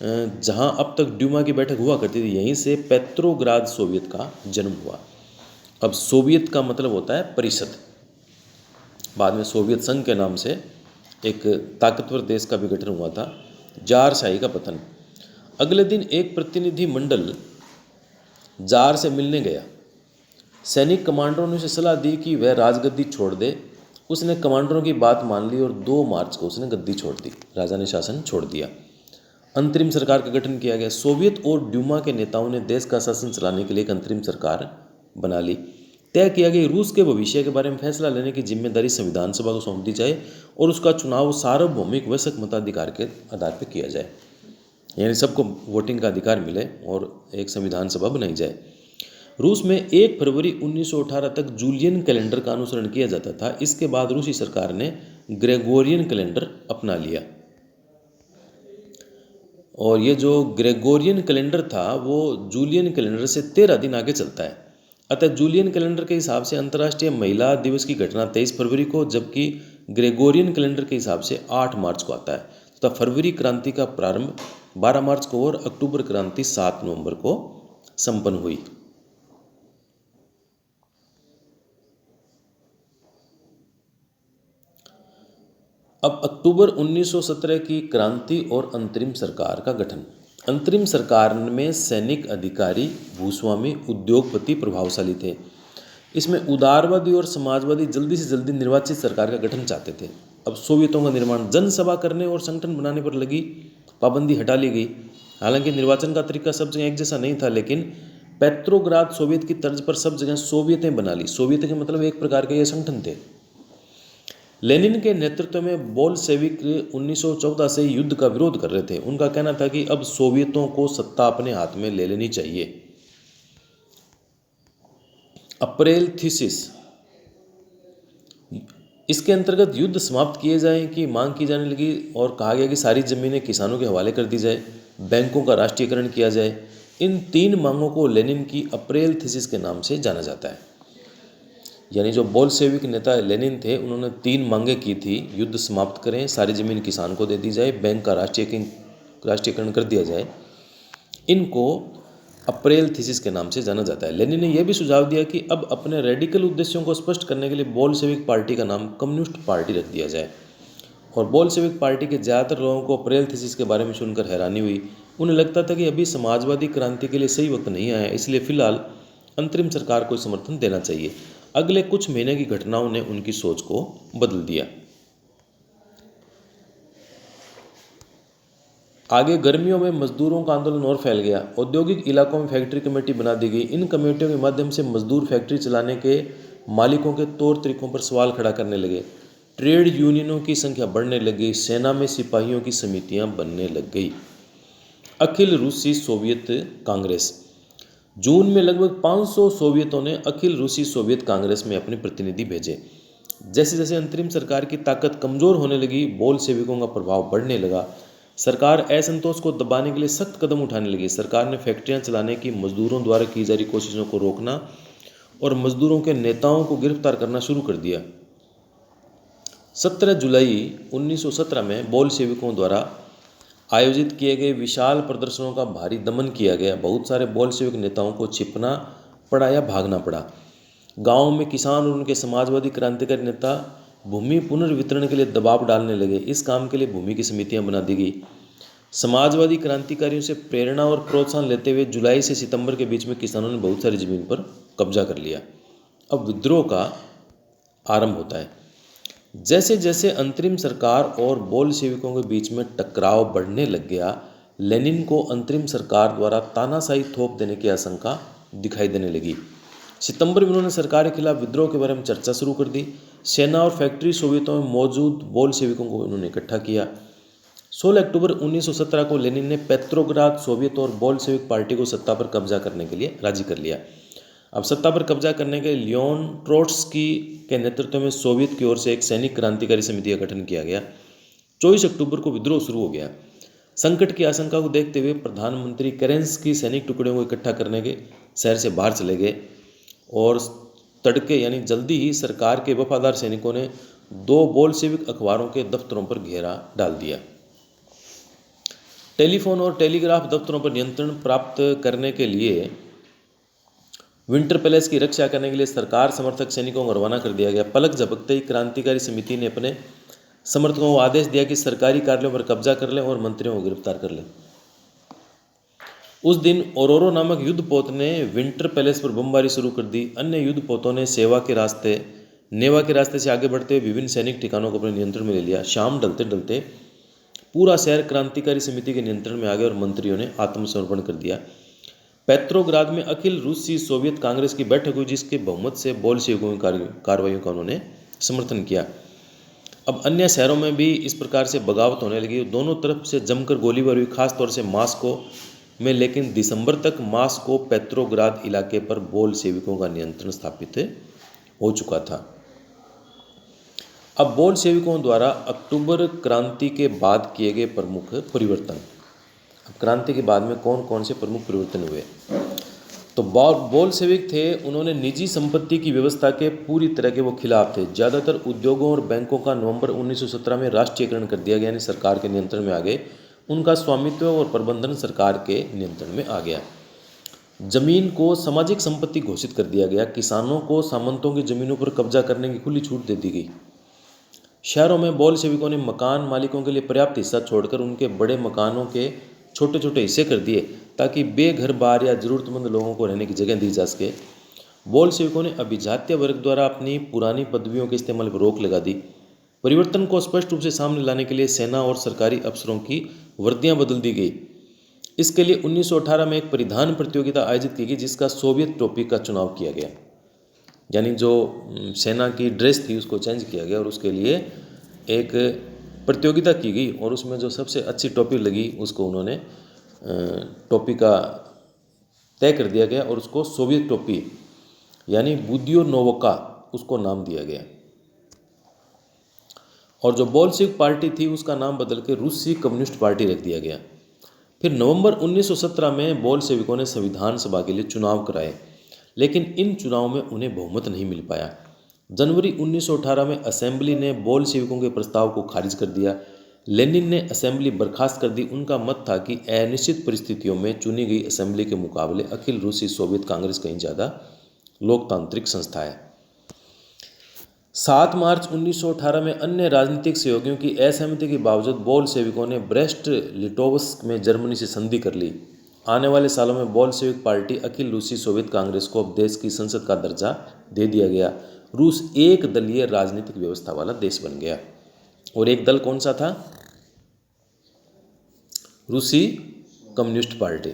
जहां अब तक ड्यूमा की बैठक हुआ करती थी। यहीं से पेट्रोग्राद सोवियत का जन्म हुआ। अब सोवियत का मतलब होता है परिषद। बाद में सोवियत संघ के नाम से एक ताकतवर देश का भी गठन हुआ था। ज़ारशाही का पतन। अगले दिन एक प्रतिनिधि मंडल जार से मिलने गया। सैनिक कमांडरों ने उसे सलाह दी कि वह राजगद्दी छोड़ दे। उसने कमांडरों की बात मान ली और 2 मार्च को उसने गद्दी छोड़ दी। राजा ने शासन छोड़ दिया। अंतरिम सरकार का गठन किया गया। सोवियत और ड्यूमा के नेताओं ने देश का शासन चलाने के लिए एक अंतरिम सरकार बना ली। तय किया गया रूस के भविष्य के बारे में फैसला लेने की जिम्मेदारी संविधान सभा को सौंप दी जाए और उसका चुनाव सार्वभौमिक वयस्क मताधिकार के आधार पर किया जाए। यानी सबको वोटिंग का अधिकार मिले और एक संविधान सभा बनाई जाए। रूस में 1 फरवरी 1918 तक जूलियन कैलेंडर का अनुसरण किया जाता था। इसके बाद रूसी सरकार ने ग्रेगोरियन कैलेंडर अपना लिया और ये जो ग्रेगोरियन कैलेंडर था वो जूलियन कैलेंडर से 13 दिन आगे चलता है। अतः जूलियन कैलेंडर के हिसाब से अंतर्राष्ट्रीय महिला दिवस की घटना 23 फरवरी को, जबकि ग्रेगोरियन कैलेंडर के हिसाब से 8 मार्च को आता है। तथा फरवरी क्रांति का प्रारंभ 12 मार्च को और अक्टूबर क्रांति 7 नवंबर को संपन्न हुई। अब अक्टूबर 1917 की क्रांति और अंतरिम सरकार का गठन। अंतरिम सरकार में सैनिक अधिकारी, भूस्वामी, उद्योगपति प्रभावशाली थे। इसमें उदारवादी और समाजवादी जल्दी से जल्दी निर्वाचित सरकार का गठन चाहते थे। अब सोवियतों का निर्माण, जनसभा करने और संगठन बनाने पर लगी पाबंदी हटा ली गई। हालांकि निर्वाचन का तरीका सब जगह एक जैसा नहीं था, लेकिन पेट्रोग्राद सोवियत की तर्ज पर सब जगह सोवियतें बना ली। सोवियत के मतलब एक प्रकार के ये संगठन थे। लेनिन के नेतृत्व में बोल्शेविक 1914 से युद्ध का विरोध कर रहे थे। उनका कहना था कि अब सोवियतों को सत्ता अपने हाथ में ले लेनी चाहिए। अप्रैल थीसिस, इसके अंतर्गत युद्ध समाप्त किए जाए की मांग की जाने लगी और कहा गया कि सारी जमीनें किसानों के हवाले कर दी जाए, बैंकों का राष्ट्रीयकरण किया जाए। इन 3 मांगों को लेनिन की अप्रैल थीसिस के नाम से जाना जाता है। यानी जो बोल्शेविक नेता लेनिन थे, उन्होंने 3 मांगें की थी। युद्ध समाप्त करें, सारी जमीन किसान को दे दी जाए, बैंक का राष्ट्रीयकरण कर दिया जाए। इनको अप्रैल थीसिस के नाम से जाना जाता है। लेनिन ने यह भी सुझाव दिया कि अब अपने रेडिकल उद्देश्यों को स्पष्ट करने के लिए बोल्शेविक पार्टी का नाम कम्युनिस्ट पार्टी रख दिया जाए। और बोल्शेविक पार्टी के ज़्यादातर लोगों को अप्रैल थीसिस के बारे में सुनकर हैरानी हुई। उन्हें लगता था कि अभी समाजवादी क्रांति के लिए सही वक्त नहीं आया, इसलिए फिलहाल अंतरिम सरकार को समर्थन देना चाहिए। अगले कुछ महीने की घटनाओं ने उनकी सोच को बदल दिया। आगे गर्मियों में मजदूरों का आंदोलन और फैल गया। औद्योगिक इलाकों में फैक्ट्री कमेटी बना दी गई। इन कमेटियों के माध्यम से मजदूर फैक्ट्री चलाने के मालिकों के तौर तरीकों पर सवाल खड़ा करने लगे। ट्रेड यूनियनों की संख्या बढ़ने लगी। सेना में सिपाहियों की समितियां बनने लग गई। अखिल रूसी सोवियत कांग्रेस। जून में लगभग 500 सोवियतों ने अखिल रूसी सोवियत कांग्रेस में अपने प्रतिनिधि भेजे। जैसे जैसे अंतरिम सरकार की ताकत कमज़ोर होने लगी, बोल्शेविकों का प्रभाव बढ़ने लगा। सरकार असंतोष को दबाने के लिए सख्त कदम उठाने लगी। सरकार ने फैक्ट्रियां चलाने की मजदूरों द्वारा की जा रही कोशिशों को रोकना और मजदूरों के नेताओं को गिरफ्तार करना शुरू कर दिया। 17 जुलाई 1917 में बोल्शेविकों द्वारा आयोजित किए गए विशाल प्रदर्शनों का भारी दमन किया गया। बहुत सारे बोल्शेविक नेताओं को छिपना पड़ा या भागना पड़ा। गांव में किसान और उनके समाजवादी क्रांतिकारी नेता भूमि पुनर्वितरण के लिए दबाव डालने लगे। इस काम के लिए भूमि की समितियां बना दी गई। समाजवादी क्रांतिकारियों से प्रेरणा और प्रोत्साहन लेते हुए जुलाई से सितंबर के बीच में किसानों ने बहुत सारी जमीन पर कब्जा कर लिया। अब विद्रोह का आरंभ होता है। जैसे जैसे अंतरिम सरकार और बोल्शेविकों के बीच में टकराव बढ़ने लग गया, लेनिन को अंतरिम सरकार द्वारा तानाशाही थोप देने की आशंका दिखाई देने लगी। सितंबर में उन्होंने सरकार के खिलाफ विद्रोह के बारे में चर्चा शुरू कर दी। सेना और फैक्ट्री सोवियतों में मौजूद बोल्शेविकों को उन्होंने इकट्ठा किया। 16 अक्टूबर 1917 को लेनिन ने पेट्रोग्राद सोवियत और बोल्शेविक पार्टी को सत्ता पर कब्जा करने के लिए राजी कर लिया। अब सत्ता पर कब्जा करने के लियोन ट्रोट्स्की के नेतृत्व में सोवियत की ओर से एक सैनिक क्रांतिकारी समिति का गठन किया गया। 24 अक्टूबर को विद्रोह शुरू हो गया। संकट की आशंका को देखते हुए प्रधानमंत्री केरेंस्की सैनिक टुकड़ियों को इकट्ठा करने के शहर से बाहर चले गए और तड़के यानी जल्दी ही सरकार के वफादार सैनिकों ने 2 बोल्शेविक अखबारों के दफ्तरों पर घेरा डाल दिया। टेलीफोन और टेलीग्राफ दफ्तरों पर नियंत्रण प्राप्त करने के लिए विंटर पैलेस की रक्षा करने के लिए सरकार समर्थक सैनिकों को रवाना कर दिया गया। पलक झपकते ही क्रांतिकारी समिति ने अपने समर्थकों को आदेश दिया कि सरकारी कार्यालयों पर कब्जा कर लें और मंत्रियों को गिरफ्तार कर लें। उस दिन ओरोरो नामक युद्धपोत ने विंटर पैलेस पर बमबारी शुरू कर दी। अन्य युद्धपोतों ने नेवा के रास्ते से आगे बढ़ते हुए विभिन्न सैनिक ठिकानों को अपने नियंत्रण में ले लिया। शाम ढलते ढलते पूरा शहर क्रांतिकारी समिति के नियंत्रण में आ गया और मंत्रियों ने आत्मसमर्पण कर दिया। पेट्रोग्राद में अखिल रूसी सोवियत कांग्रेस की बैठक हुई, जिसके बहुमत से बोल्शेविकों की कार्रवाइयों का उन्होंने समर्थन किया। अब अन्य शहरों में भी इस प्रकार से बगावत होने लगी। दोनों तरफ से जमकर गोलीबारी हुई, खासतौर से मॉस्को में। लेकिन दिसंबर तक मॉस्को पेट्रोग्राद इलाके पर बोल्शेविकों का नियंत्रण स्थापित हो चुका था। अब बोल्शेविकों द्वारा अक्टूबर क्रांति के बाद किए गए प्रमुख परिवर्तन। अब क्रांति के बाद में कौन कौन से प्रमुख परिवर्तन हुए? तो बोल्शेविक थे, उन्होंने निजी संपत्ति की व्यवस्था के पूरी तरह के वो खिलाफ थे। ज़्यादातर उद्योगों और बैंकों का नवंबर 1917 में राष्ट्रीयकरण कर दिया गया, यानी सरकार के नियंत्रण में आ गए। उनका स्वामित्व और प्रबंधन सरकार के नियंत्रण में आ गया। जमीन को सामाजिक संपत्ति घोषित कर दिया गया। किसानों को सामंतों की जमीनों पर कब्जा करने की खुली छूट दे दी गई। शहरों में बोल्शेविकों ने मकान मालिकों के लिए पर्याप्त हिस्सा छोड़कर उनके बड़े मकानों के छोटे छोटे हिस्से कर दिए, ताकि बेघर बार या ज़रूरतमंद लोगों को रहने की जगह दी जा सके। बोल्शेविकों ने अभिजात्य वर्ग द्वारा अपनी पुरानी पदवियों के इस्तेमाल पर रोक लगा दी। परिवर्तन को स्पष्ट रूप से सामने लाने के लिए सेना और सरकारी अफसरों की वर्दियां बदल दी गई। इसके लिए 1918 में एक परिधान प्रतियोगिता आयोजित की गई, जिसका सोवियत टोपी का चुनाव किया गया। यानी जो सेना की ड्रेस थी उसको चेंज किया गया और उसके लिए एक प्रतियोगिता की गई और उसमें जो सबसे अच्छी टोपी लगी उसको उन्होंने टोपी का तय कर दिया गया और उसको सोवियत टोपी यानी बुदियोनोवका उसको नाम दिया गया। और जो बोल्शेविक पार्टी थी उसका नाम बदल के रूसी कम्युनिस्ट पार्टी रख दिया गया। फिर नवंबर 1917 में बोल्शेविकों ने संविधान सभा के लिए चुनाव कराए, लेकिन इन चुनावों में उन्हें बहुमत नहीं मिल पाया। जनवरी 1918 में असेंबली ने बोल्शेविकों के प्रस्ताव को खारिज कर दिया। लेनिन ने असेंबली बर्खास्त कर दी। उनका मत था कि अनिश्चित परिस्थितियों में चुनी गई असेंबली के मुकाबले अखिल रूसी सोवियत कांग्रेस कहीं ज़्यादा लोकतांत्रिक संस्था है। 7 मार्च 1918 में अन्य राजनीतिक सहयोगियों की असहमति के बावजूद बोल्शेविकों ने ब्रेस्ट लिटोव्स्क में जर्मनी से संधि कर ली। आने वाले सालों में बोल्शेविक पार्टी अखिल रूसी सोवियत कांग्रेस को अब देश की संसद का दर्जा दे दिया गया। रूस एक दलीय राजनीतिक व्यवस्था वाला देश बन गया। और एक दल कौन सा था? रूसी कम्युनिस्ट पार्टी।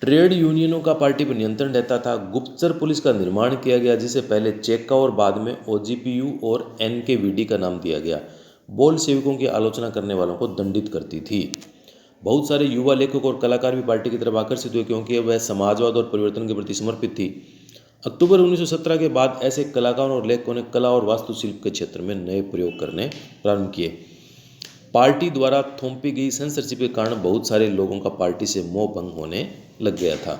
ट्रेड यूनियनों का पार्टी पर नियंत्रण रहता था। गुप्तचर पुलिस का निर्माण किया गया, जिसे पहले चेका और बाद में ओजीपीयू और एनकेवीडी का नाम दिया गया। बोल्शेविकों की आलोचना करने वालों को दंडित करती थी। बहुत सारे युवा लेखक और कलाकार भी पार्टी की तरफ आकर्षित हुए, क्योंकि वह समाजवाद और परिवर्तन के प्रति समर्पित थी। अक्टूबर 1917 के बाद ऐसे कलाकारों और लेखकों ने कला और वास्तुशिल्प के क्षेत्र में नए प्रयोग करने प्रारंभ किए। पार्टी द्वारा थोपी गई सेंसरशिप के कारण बहुत सारे लोगों का पार्टी से मोह भंग होने लग गया था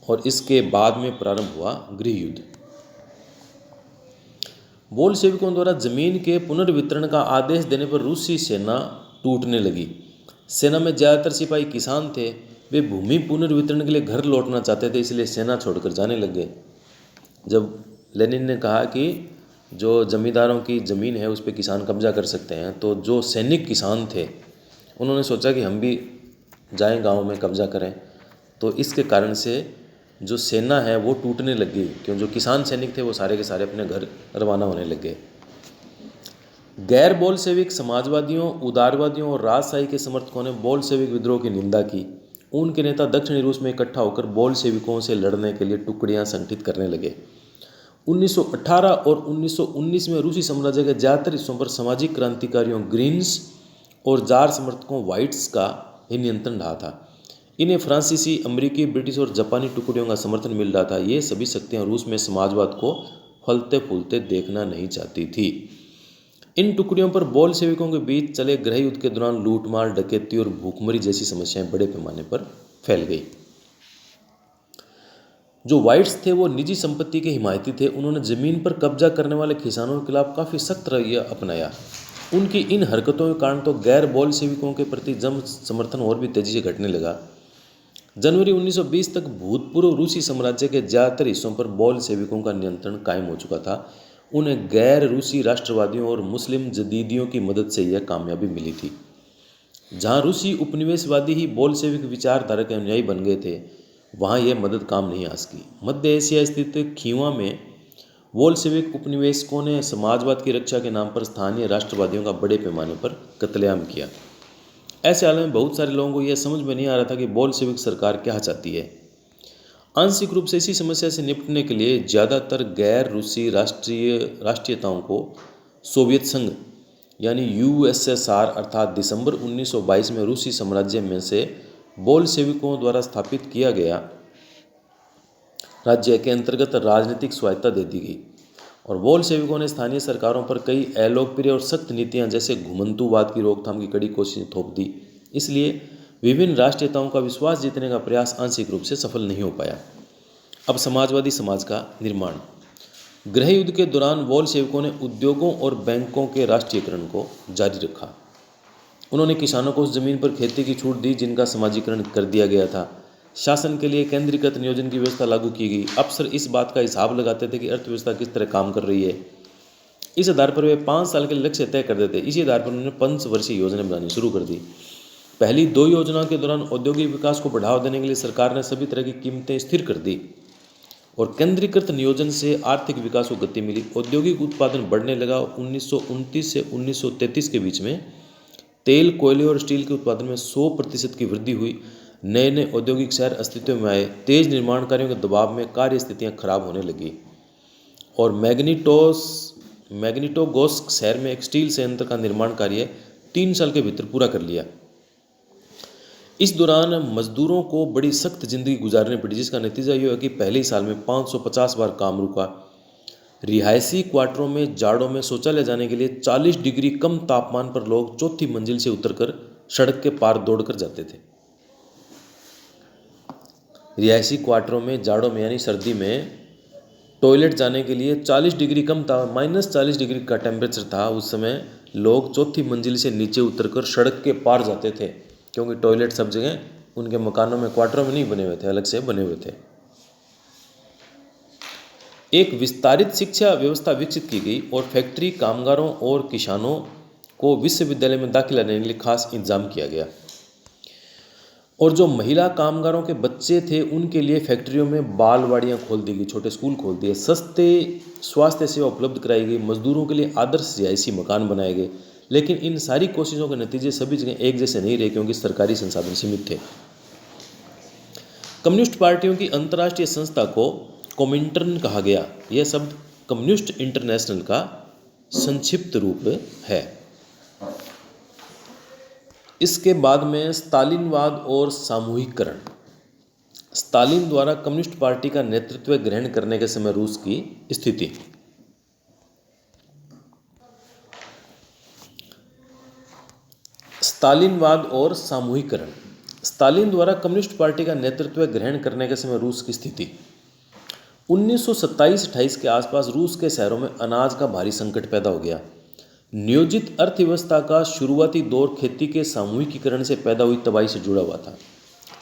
और इसके बाद में प्रारंभ हुआ गृह युद्ध। बोल्शेविकों द्वारा जमीन के पुनर्वितरण का आदेश देने पर रूसी सेना टूटने लगी। सेना में ज़्यादातर सिपाही किसान थे, वे भूमि पुनर्वितरण के लिए घर लौटना चाहते थे, इसलिए सेना छोड़कर जाने लग गए। जब लेनिन ने कहा कि जो जमींदारों की ज़मीन है उस पर किसान कब्जा कर सकते हैं, तो जो सैनिक किसान थे उन्होंने सोचा कि हम भी जाएं गांव में कब्जा करें। तो इसके कारण से जो सेना है वो टूटने लग गई, क्यों जो किसान सैनिक थे वो सारे के सारे अपने घर रवाना होने लग गए। गैर बोल्शेविक समाजवादियों, उदारवादियों और राजशाही के समर्थकों ने बोल्शेविक विद्रोह की निंदा की। उनके नेता दक्षिणी रूस में इकट्ठा होकर बोल्शेविकों से लड़ने के लिए टुकड़ियां संगठित करने लगे। 1918 और 1919 में रूसी साम्राज्य के ज़्यादातर हिस्सों पर सामाजिक क्रांतिकारियों ग्रीन्स और जार समर्थकों व्हाइट्स का ही नियंत्रण रहा था। इन्हें फ्रांसीसी, अमेरिकी, ब्रिटिश और जापानी टुकड़ियों का समर्थन मिल रहा था। ये सभी शक्तियां रूस में समाजवाद को फलते फूलते देखना नहीं चाहती थी। इन टुकड़ियों पर बोल्शेविकों के बीच चले गृह युद्ध के दौरान लूटमार, डकैती और भूखमरी जैसी समस्याएं बड़े पैमाने पर फैल गई। जो व्हाइट्स थे वो निजी संपत्ति के हिमायती थे। उन्होंने ज़मीन पर कब्जा करने वाले किसानों के खिलाफ काफ़ी सख्त रवैया अपनाया। उनकी इन हरकतों के कारण तो गैर बोल्शेविकों के प्रति जन समर्थन और भी तेज़ी से घटने लगा। जनवरी 1920 तक भूतपूर्व रूसी साम्राज्य के ज़्यादातर हिस्सों पर बोल्शेविकों का नियंत्रण कायम हो चुका था। उन्हें गैर रूसी राष्ट्रवादियों और मुस्लिम जदीदियों की मदद से यह कामयाबी मिली थी। जहां रूसी उपनिवेशवादी ही बोल्शेविक विचारधारा के अनुयायी बन गए थे, वहां यह मदद काम नहीं आ सकी। मध्य एशिया स्थित खीवा में बोल्शेविक उपनिवेशकों ने समाजवाद की रक्षा के नाम पर स्थानीय राष्ट्रवादियों का बड़े पैमाने पर कत्लेआम किया। ऐसे हाल में बहुत सारे लोगों को यह समझ में नहीं आ रहा था कि बोल्शेविक सरकार क्या चाहती है। आंशिक रूप से इसी समस्या से निपटने के लिए ज़्यादातर गैर रूसी राष्ट्रीयताओं को सोवियत संघ यानी यूएसएसआर अर्थात दिसंबर 1922 में रूसी साम्राज्य में से बोल्शेविकों द्वारा स्थापित किया गया राज्य के अंतर्गत राजनीतिक स्वायत्ता दे दी गई और बोल्शेविकों ने स्थानीय सरकारों पर कई अलोकप्रिय और सख्त नीतियां जैसे घुमंतुवाद की रोकथाम की कड़ी कोशिशें थोप दी। इसलिए विभिन्न राष्ट्रीयताओं का विश्वास जीतने का प्रयास आंशिक रूप से सफल नहीं हो पाया। अब समाजवादी समाज का निर्माण। गृह युद्ध के दौरान बोल्शेविकों ने उद्योगों और बैंकों के राष्ट्रीयकरण को जारी रखा। उन्होंने किसानों को उस जमीन पर खेती की छूट दी जिनका समाजीकरण कर दिया गया था। शासन के लिए केंद्रीकृत नियोजन की व्यवस्था लागू की गई। अफसर इस बात का हिसाब लगाते थे कि अर्थव्यवस्था किस तरह काम कर रही है। इस आधार पर वे 5 साल के लक्ष्य तय कर देते। इसी आधार पर उन्होंने पंचवर्षीय योजना बनानी शुरू कर दी। पहली 2 योजनाओं के दौरान औद्योगिक विकास को बढ़ावा देने के लिए सरकार ने सभी तरह की कीमतें स्थिर कर दी और केंद्रीकृत नियोजन से आर्थिक विकास को गति मिली। औद्योगिक उत्पादन बढ़ने लगा। 1929 से 1933 के बीच में तेल, कोयले और स्टील के उत्पादन में 100% की वृद्धि हुई। नए नए औद्योगिक शहर अस्तित्व में आए। तेज निर्माण कार्यों के दबाव में कार्य स्थितियाँ खराब होने लगी और मैग्निटोगोर्स्क शहर में एक स्टील संयंत्र का निर्माण कार्य 3 साल के भीतर पूरा कर लिया। इस दौरान मजदूरों को बड़ी सख्त जिंदगी गुजारनी पड़ी, जिसका नतीजा ये हुआ कि पहले ही साल में 550 बार काम रुका। रिहायशी क्वार्टरों में जाड़ों में शौचालय जाने के लिए 40 डिग्री कम तापमान पर लोग 4थी मंजिल से उतरकर सड़क के पार दौड़कर जाते थे। रिहायशी क्वार्टरों में जाड़ों में यानी सर्दी में टॉयलेट जाने के लिए 40 डिग्री कम -40 डिग्री का टेम्परेचर था। उस समय लोग 4थी मंजिल से नीचे उतरकर सड़क के पार जाते थे, क्योंकि टॉयलेट सब जगह उनके मकानों में, क्वार्टरों में नहीं बने हुए थे, अलग से बने हुए थे। एक विस्तारित शिक्षा व्यवस्था विकसित की गई और फैक्ट्री कामगारों और किसानों को विश्वविद्यालय में दाखिला लेने के लिए खास इंतजाम किया गया और जो महिला कामगारों के बच्चे थे उनके लिए फैक्ट्रियों में बालवाड़ियाँ खोल दी गई, छोटे स्कूल खोल दिए। सस्ते स्वास्थ्य सेवा उपलब्ध कराई गई। मजदूरों के लिए आदर्श रिहायशी मकान बनाए गए। लेकिन इन सारी कोशिशों के नतीजे सभी जगह एक जैसे नहीं रहे, क्योंकि सरकारी संसाधन सीमित थे। कम्युनिस्ट पार्टियों की अंतर्राष्ट्रीय संस्था को कोमिंटर्न कहा गया। यह शब्द कम्युनिस्ट इंटरनेशनल का संक्षिप्त रूप है। इसके बाद में स्टालिनवाद और सामूहिकरण। स्टालिन द्वारा कम्युनिस्ट पार्टी का नेतृत्व ग्रहण करने के समय रूस की स्थिति। स्तालिनवाद और सामूहिकरण। स्तालिन द्वारा कम्युनिस्ट पार्टी का नेतृत्व ग्रहण करने के समय रूस की स्थिति। 1927-28 के आसपास रूस के शहरों में अनाज का भारी संकट पैदा हो गया। नियोजित अर्थव्यवस्था का शुरुआती दौर खेती के सामूहिकीकरण से पैदा हुई तबाही से जुड़ा हुआ था।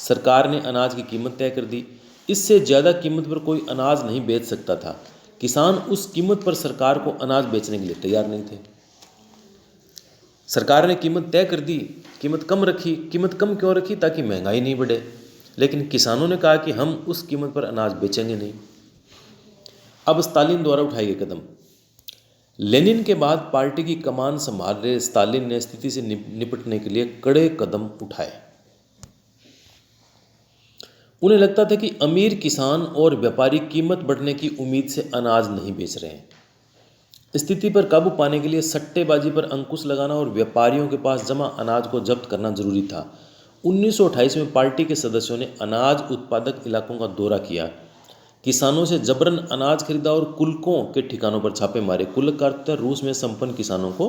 सरकार ने अनाज की कीमत तय कर दी। इससे ज़्यादा कीमत पर कोई अनाज नहीं बेच सकता था। किसान उस कीमत पर सरकार को अनाज बेचने के लिए तैयार नहीं थे। सरकार ने कीमत तय कर दी, कीमत कम रखी। कीमत कम क्यों रखी? ताकि महंगाई नहीं बढ़े। लेकिन किसानों ने कहा कि हम उस कीमत पर अनाज बेचेंगे नहीं। अब स्तालिन द्वारा उठाए गए कदम। लेनिन के बाद पार्टी की कमान संभाल रहे स्तालिन ने स्थिति से निपटने के लिए कड़े कदम उठाए। उन्हें लगता था कि अमीर किसान और व्यापारी कीमत बढ़ने की उम्मीद से अनाज नहीं बेच रहे हैं। स्थिति पर काबू पाने के लिए सट्टेबाजी पर अंकुश लगाना और व्यापारियों के पास जमा अनाज को जब्त करना जरूरी था। 1928 में पार्टी के सदस्यों ने अनाज उत्पादक इलाकों का दौरा किया, किसानों से जबरन अनाज खरीदा और कुलकों के ठिकानों पर छापे मारे। कुलक का अर्थ रूस में संपन्न किसानों को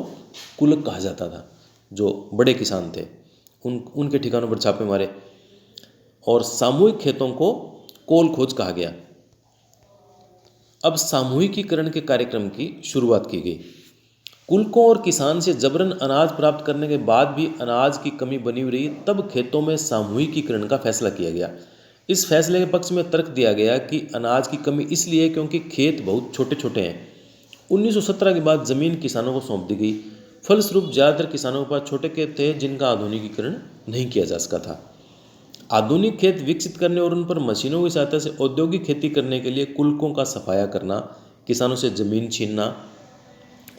कुलक कहा जाता था। जो बड़े किसान थे उनके ठिकानों पर छापे मारे और सामूहिक खेतों को कोल खोज कहा गया। अब सामूहिकीकरण के कार्यक्रम की शुरुआत की गई। कुलकों और किसान से जबरन अनाज प्राप्त करने के बाद भी अनाज की कमी बनी हुई रही। तब खेतों में सामूहिकीकरण का फैसला किया गया। इस फैसले के पक्ष में तर्क दिया गया कि अनाज की कमी इसलिए है क्योंकि खेत बहुत छोटे छोटे हैं। 1917 के बाद ज़मीन किसानों को सौंप दी गई। फलस्वरूप ज़्यादातर किसानों के पास छोटे खेत थे जिनका आधुनिकीकरण नहीं किया जा सका था। आधुनिक खेत विकसित करने और उन पर मशीनों की सहायता से औद्योगिक खेती करने के लिए कुलकों का सफाया करना, किसानों से ज़मीन छीनना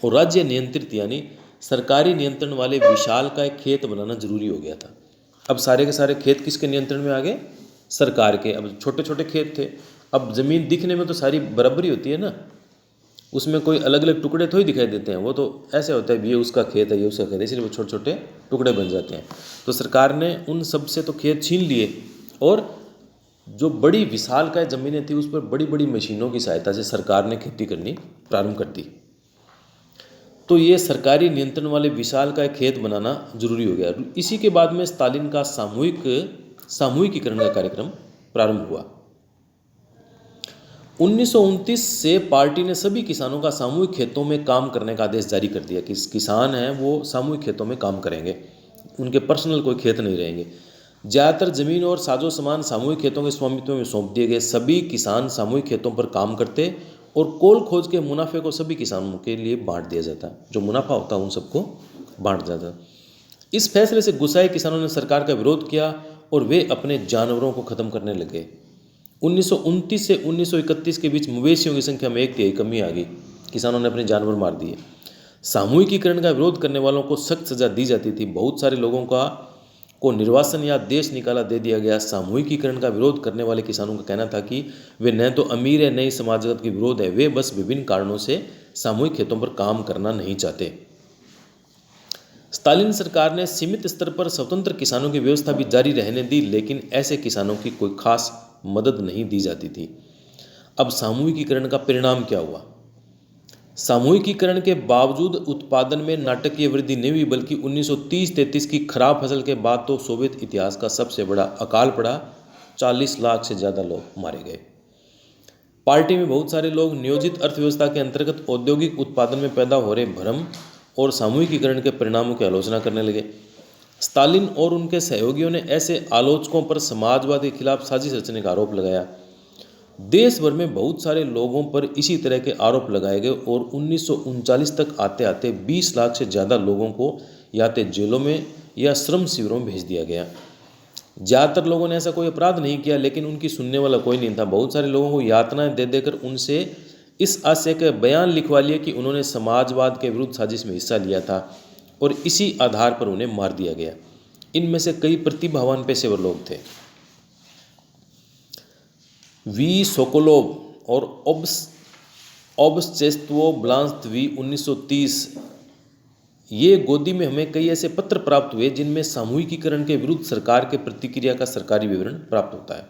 और राज्य नियंत्रित यानी सरकारी नियंत्रण वाले विशालकाय खेत बनाना जरूरी हो गया था। अब सारे के सारे खेत किसके नियंत्रण में आ गए? सरकार के। अब छोटे छोटे खेत थे। अब ज़मीन दिखने में तो सारी बराबरी होती है ना, उसमें कोई अलग अलग टुकड़े थोड़ी दिखाई देते हैं। वो तो ऐसे होता है, ये उसका खेत है, ये उसका खेत है, इसलिए वो छोटे छोटे टुकड़े बन जाते हैं। तो सरकार ने उन सब से तो खेत छीन लिए और जो बड़ी विशालकाय ज़मीनें थी उस पर बड़ी बड़ी मशीनों की सहायता से सरकार ने खेती करनी प्रारंभ कर दी। तो ये सरकारी नियंत्रण वाले विशालकाय खेत बनाना जरूरी हो गया। इसी के बाद में स्तालिन का सामूहिकीकरण का कार्यक्रम प्रारंभ हुआ। 1929 से पार्टी ने सभी किसानों का सामूहिक खेतों में काम करने का आदेश जारी कर दिया कि किसान हैं वो सामूहिक खेतों में काम करेंगे, उनके पर्सनल कोई खेत नहीं रहेंगे। ज़्यादातर ज़मीन और साजो सामान सामूहिक खेतों के स्वामित्व में सौंप दिए गए। सभी किसान सामूहिक खेतों पर काम करते और कोल खोज के मुनाफे को सभी किसानों के लिए बांट दिया जाता। जो मुनाफा होता उन सबको बांट जाता। इस फैसले से गुस्साए किसानों ने सरकार का विरोध किया और वे अपने जानवरों को ख़त्म करने लगे। 1929 से 1931 के बीच मवेशियों की संख्या में 1/3 कमी आ गई। किसानों ने अपने जानवर मार दिए। सामूहिकीकरण का विरोध करने वालों को सख्त सजा दी जाती थी। बहुत सारे लोगों को निर्वासन या देश निकाला दे दिया गया। सामूहिकीकरण का विरोध करने वाले किसानों का कहना था कि वे न तो अमीर है न ही समाजगत के विरोध है, वे बस विभिन्न कारणों से सामूहिक खेतों पर काम करना नहीं चाहते। स्तालिन सरकार ने सीमित स्तर पर स्वतंत्र किसानों की व्यवस्था भी जारी रहने दी, लेकिन ऐसे किसानों की कोई खास मदद नहीं दी जाती थी। अब सामूहिकीकरण का परिणाम क्या हुआ? सामूहिकीकरण के बावजूद उत्पादन में नाटकीय वृद्धि नहीं हुई, बल्कि 1930-33 की खराब फसल के बाद तो सोवियत इतिहास का सबसे बड़ा अकाल पड़ा। 40 लाख से ज़्यादा लोग मारे गए। पार्टी में बहुत सारे लोग नियोजित अर्थव्यवस्था के अंतर्गत औद्योगिक उत्पादन में पैदा हो रहे भ्रम और सामूहिकीकरण के परिणामों की आलोचना करने लगे। स्तालिन और उनके सहयोगियों ने ऐसे आलोचकों पर समाजवाद के खिलाफ साजिश रचने का आरोप लगाया। देश भर में बहुत सारे लोगों पर इसी तरह के आरोप लगाए गए और 1939 तक आते आते 20 लाख से ज़्यादा लोगों को या तो जेलों में या श्रम शिविरों में भेज दिया गया। ज़्यादातर लोगों ने ऐसा कोई अपराध नहीं किया, लेकिन उनकी सुनने वाला कोई नहीं था। बहुत सारे लोगों को यातनाएं दे देकर उनसे इस आशय के बयान लिखवा लिए कि उन्होंने समाजवाद के विरुद्ध साजिश में हिस्सा लिया था और इसी आधार पर उन्हें मार दिया गया। इनमें से कई प्रतिभावान पेशेवर लोग थे। वी सोकोलोव और ओब्चेस्तवो ब्लांस्त्वी 1930। ये गोदी में हमें कई ऐसे पत्र प्राप्त हुए जिनमें सामूहिकीकरण के विरुद्ध सरकार के प्रतिक्रिया का सरकारी विवरण प्राप्त होता है।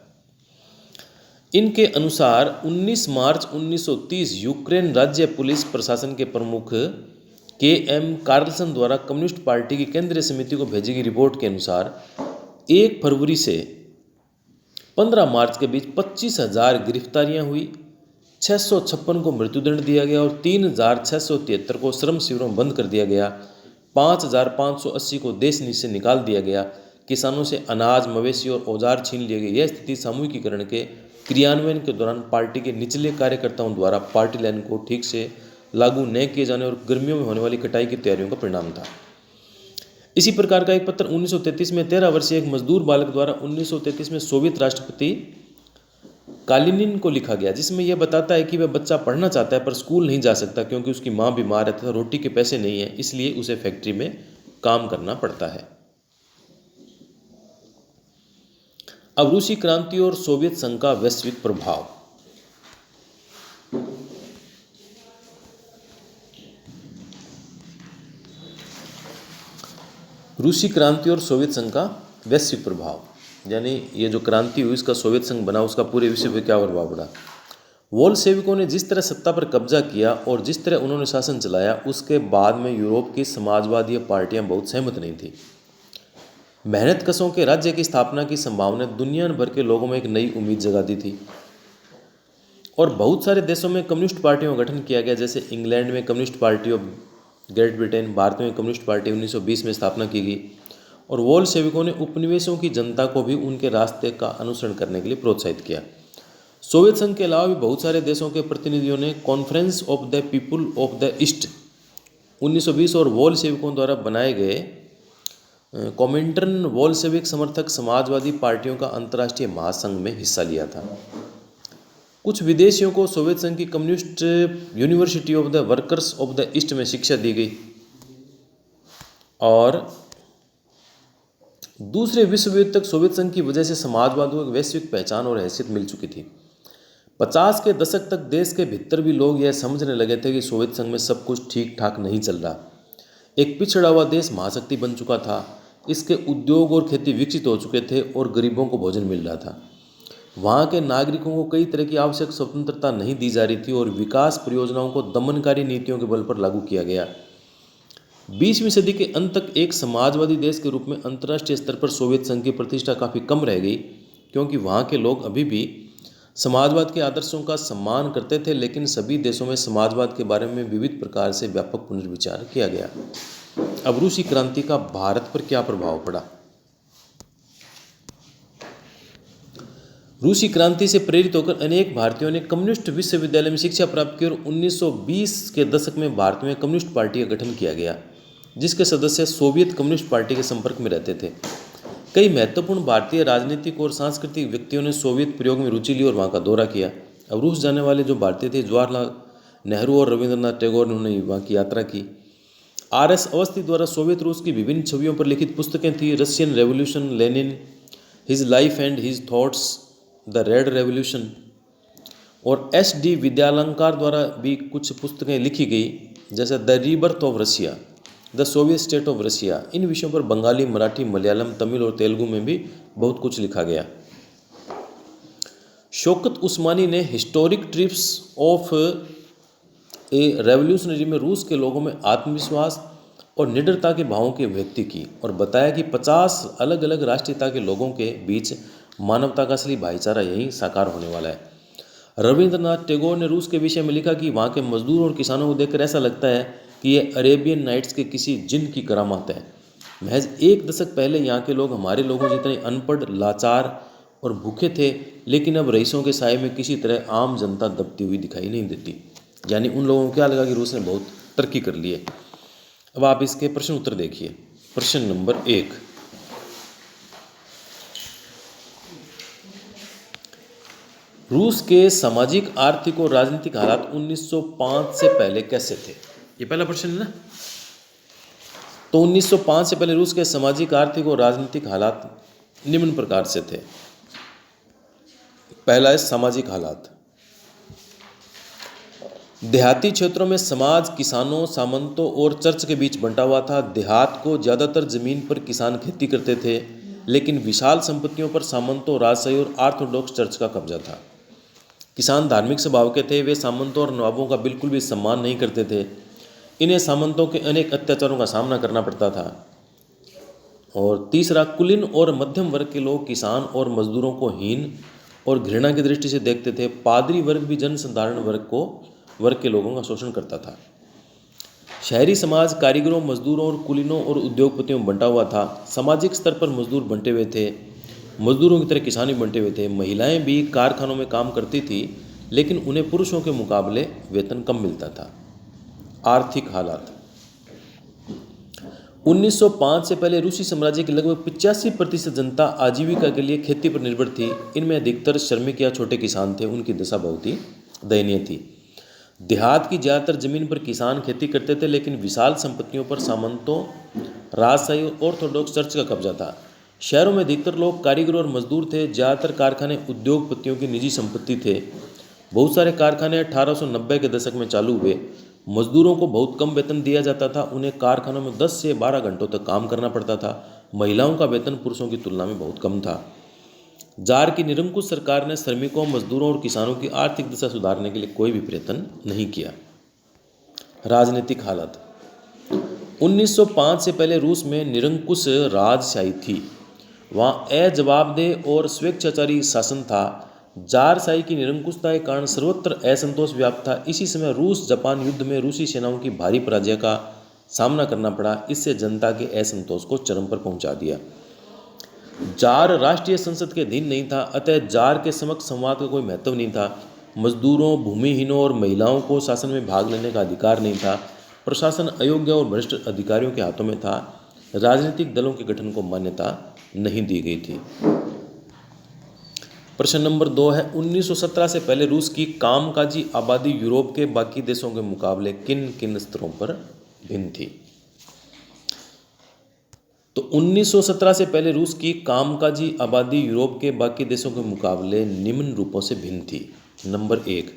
इनके अनुसार 19 मार्च 1930 यूक्रेन राज्य पुलिस प्रशासन के प्रमुख के.एम. कार्लसन द्वारा कम्युनिस्ट पार्टी की केंद्रीय समिति को भेजी गई रिपोर्ट के अनुसार 1 फरवरी से 15 मार्च के बीच 25,000 गिरफ्तारियां हुई, 656 को मृत्युदंड दिया गया और 3,673 को श्रम शिविरों में बंद कर दिया गया। 5,580 को देश से निकाल दिया गया। किसानों से अनाज, मवेशी और औजार छीन लिए गए। यह स्थिति सामूहिकीकरण के क्रियान्वयन के दौरान पार्टी के निचले कार्यकर्ताओं द्वारा पार्टी लाइन को ठीक से लागू न किए जाने और गर्मियों में होने वाली कटाई की तैयारियों का परिणाम था। इसी प्रकार का एक पत्र 1933 में 13 वर्षीय एक मजदूर बालक द्वारा 1933 में सोवियत राष्ट्रपति कालिनिन को लिखा गया, जिसमें यह बताता है कि वह बच्चा पढ़ना चाहता है पर स्कूल नहीं जा सकता क्योंकि उसकी माँ बीमार है तथा रोटी के पैसे नहीं है, इसलिए उसे फैक्ट्री में काम करना पड़ता है। अब रूसी क्रांति और सोवियत संघ का वैश्विक प्रभाव। रूसी क्रांति और सोवियत संघ का वैश्विक प्रभाव, यानी ये जो क्रांति हुई इसका सोवियत संघ बना, उसका पूरे विश्व पर क्या प्रभाव पड़ा। वोल्शेविकों ने जिस तरह सत्ता पर कब्जा किया और जिस तरह उन्होंने शासन चलाया, उसके बाद में यूरोप की समाजवादी पार्टियां बहुत सहमत नहीं थी। मेहनत कशों के राज्य की स्थापना की संभावना दुनिया भर के लोगों में एक नई उम्मीद जगाती थी और बहुत सारे देशों में कम्युनिस्ट पार्टियों का गठन किया गया, जैसे इंग्लैंड में communist party of great Britain, Bharat में कम्युनिस्ट पार्टी 1920 में स्थापना की गई और वोल्शेविकों ने उपनिवेशों की जनता को भी उनके रास्ते का अनुसरण करने के लिए प्रोत्साहित किया। सोवियत संघ के अलावा भी बहुत सारे देशों के प्रतिनिधियों ने conference of the people of the east 1920 और वोल्शेविकों द्वारा बनाए गए कॉमिंटर्न वोल्शेविक समर्थक समाजवादी पार्टियों का अंतर्राष्ट्रीय महासंघ में हिस्सा लिया था। कुछ विदेशियों को सोवियत संघ की communist university of the workers of the east में शिक्षा दी गई और दूसरे विश्व युद्ध तक सोवियत संघ की वजह से समाजवाद को एक वैश्विक पहचान और हैसियत मिल चुकी थी। 50 के दशक तक देश के भीतर भी लोग यह समझने लगे थे कि सोवियत संघ में सब कुछ ठीक ठाक नहीं चल रहा। एक पिछड़ा हुआ देश महाशक्ति बन चुका था, इसके उद्योग और खेती विकसित हो चुके थे और गरीबों को भोजन मिल रहा था। वहाँ के नागरिकों को कई तरह की आवश्यक स्वतंत्रता नहीं दी जा रही थी और विकास परियोजनाओं को दमनकारी नीतियों के बल पर लागू किया गया। 20वीं सदी के अंत तक एक समाजवादी देश के रूप में अंतर्राष्ट्रीय स्तर पर सोवियत संघ की प्रतिष्ठा काफ़ी कम रह गई, क्योंकि वहाँ के लोग अभी भी समाजवाद के आदर्शों का सम्मान करते थे, लेकिन सभी देशों में समाजवाद के बारे में विविध प्रकार से व्यापक पुनर्विचार किया गया। अब रूसी क्रांति का भारत पर क्या प्रभाव पड़ा। रूसी क्रांति से प्रेरित होकर अनेक भारतीयों ने कम्युनिस्ट विश्वविद्यालय में शिक्षा प्राप्त की और 1920 के दशक में भारत में कम्युनिस्ट पार्टी का गठन किया गया, जिसके सदस्य सोवियत कम्युनिस्ट पार्टी के संपर्क में रहते थे। कई महत्वपूर्ण भारतीय राजनीतिक और सांस्कृतिक व्यक्तियों ने सोवियत प्रयोग में रुचि ली और वहाँ का दौरा किया। अब रूस जाने वाले जो भारतीय थे, जवाहरलाल नेहरू और रविंद्रनाथ टैगोर ने उन्होंने वहाँ की यात्रा की। आर.एस. अवस्थी द्वारा सोवियत रूस की विभिन्न छवियों पर लिखित पुस्तकें थी। Russian revolution, Lenin, his life and his thoughts, the red revolution और एस.डी. विद्यालंकार द्वारा भी कुछ पुस्तकें लिखी गई, जैसे the rebirth of Russia, the Soviet state of Russia. इन विषयों पर बंगाली, मराठी, मलयालम, तमिल और तेलुगु में भी बहुत कुछ लिखा गया। शौकत उस्मानी ने historic trips of A revolutionary में रूस के लोगों में आत्मविश्वास और निडरता के भावों की अभिव्यक्ति की और बताया कि 50 अलग अलग राष्ट्रीयता के लोगों के बीच मानवता का असली भाईचारा यही साकार होने वाला है। रविंद्रनाथ टैगोर ने रूस के विषय में लिखा कि वहाँ के मजदूर और किसानों को देखकर ऐसा लगता है कि ये अरेबियन नाइट्स के किसी जिन की करामात है। महज 1 दशक पहले यहाँ के लोग हमारे लोगों जितने अनपढ़, लाचार और भूखे थे, लेकिन अब रईसों के साए में किसी तरह आम जनता दबती हुई दिखाई नहीं देती। यानी उन लोगों को क्या लगा कि रूस ने बहुत तरक्की कर ली है। अब आप इसके प्रश्न उत्तर देखिए। प्रश्न नंबर 1, रूस के सामाजिक, आर्थिक और राजनीतिक हालात 1905 से पहले कैसे थे? ये पहला प्रश्न है ना। तो 1905 से पहले रूस के सामाजिक, आर्थिक और राजनीतिक हालात निम्न प्रकार से थे। पहला है सामाजिक हालात। देहाती क्षेत्रों में समाज किसानों, सामंतों और चर्च के बीच बंटा हुआ था। देहात को ज़्यादातर जमीन पर किसान खेती करते थे, लेकिन विशाल संपत्तियों पर सामंतों, राजशाही और ऑर्थोडॉक्स चर्च का कब्जा था। किसान धार्मिक स्वभाव के थे, वे सामंतों और नवाबों का बिल्कुल भी सम्मान नहीं करते थे। इन्हें सामंतों के अनेक अत्याचारों का सामना करना पड़ता था। और तीसरा, कुलीन और मध्यम वर्ग के लोग किसान और मजदूरों को हीन और घृणा की दृष्टि से देखते थे। पादरी वर्ग भी जनसाधारण वर्ग के लोगों का शोषण करता था। शहरी समाज कारीगरों, मजदूरों और कुलीनों और उद्योगपतियों में बंटा हुआ था। सामाजिक स्तर पर मजदूर बंटे हुए थे, मजदूरों की तरह किसान भी बंटे हुए थे। महिलाएं भी कारखानों में काम करती थी, लेकिन उन्हें पुरुषों के मुकाबले वेतन कम मिलता था। आर्थिक हालात 1905 से पहले रूसी साम्राज्य की लगभग 85% जनता आजीविका के लिए खेती पर निर्भर थी। इनमें अधिकतर श्रमिक या छोटे किसान थे। उनकी दशा बहुत ही दयनीय थी। देहात की ज़्यादातर जमीन पर किसान खेती करते थे, लेकिन विशाल संपत्तियों पर सामंतों, राजशाही और ऑर्थोडॉक्स चर्च का कब्जा था। शहरों में अधिकतर लोग कारीगर और मजदूर थे। ज़्यादातर कारखाने उद्योगपतियों की निजी संपत्ति थे। बहुत सारे कारखाने 1890 के दशक में चालू हुए। मजदूरों को बहुत कम वेतन दिया जाता था। उन्हें कारखानों में 10 से 12 घंटों तक काम करना पड़ता था। महिलाओं का वेतन पुरुषों की तुलना में बहुत कम था। जार की निरंकुश सरकार ने श्रमिकों, मजदूरों और किसानों की आर्थिक दशा सुधारने के लिए कोई भी प्रयत्न नहीं किया। राजनीतिक हालत 1905 से पहले रूस में निरंकुश राजशाही थी। वहाँ अजवाबदेह और स्वेच्छाचारी शासन था। जारशाही की निरंकुशता के कारण सर्वत्र असंतोष व्याप्त था। इसी समय रूस जापान युद्ध में रूसी सेनाओं की भारी पराजय का सामना करना पड़ा। इससे जनता के असंतोष को चरम पर पहुंचा दिया। जार राष्ट्रीय संसद के अधीन नहीं था, अतः जार के समक्ष संवाद का कोई महत्व नहीं था। मजदूरों, भूमिहीनों और महिलाओं को शासन में भाग लेने का अधिकार नहीं था। प्रशासन अयोग्य और भ्रष्ट अधिकारियों के हाथों में था। राजनीतिक दलों के गठन को मान्यता नहीं दी गई थी। प्रश्न नंबर 2 है, 1917 से पहले रूस की कामकाजी आबादी यूरोप के बाकी देशों के मुकाबले किन किन स्तरों पर भिन्न थी? तो 1917 से पहले रूस की कामकाजी आबादी यूरोप के बाकी देशों के मुकाबले निम्न रूपों से भिन्न थी। नंबर 1,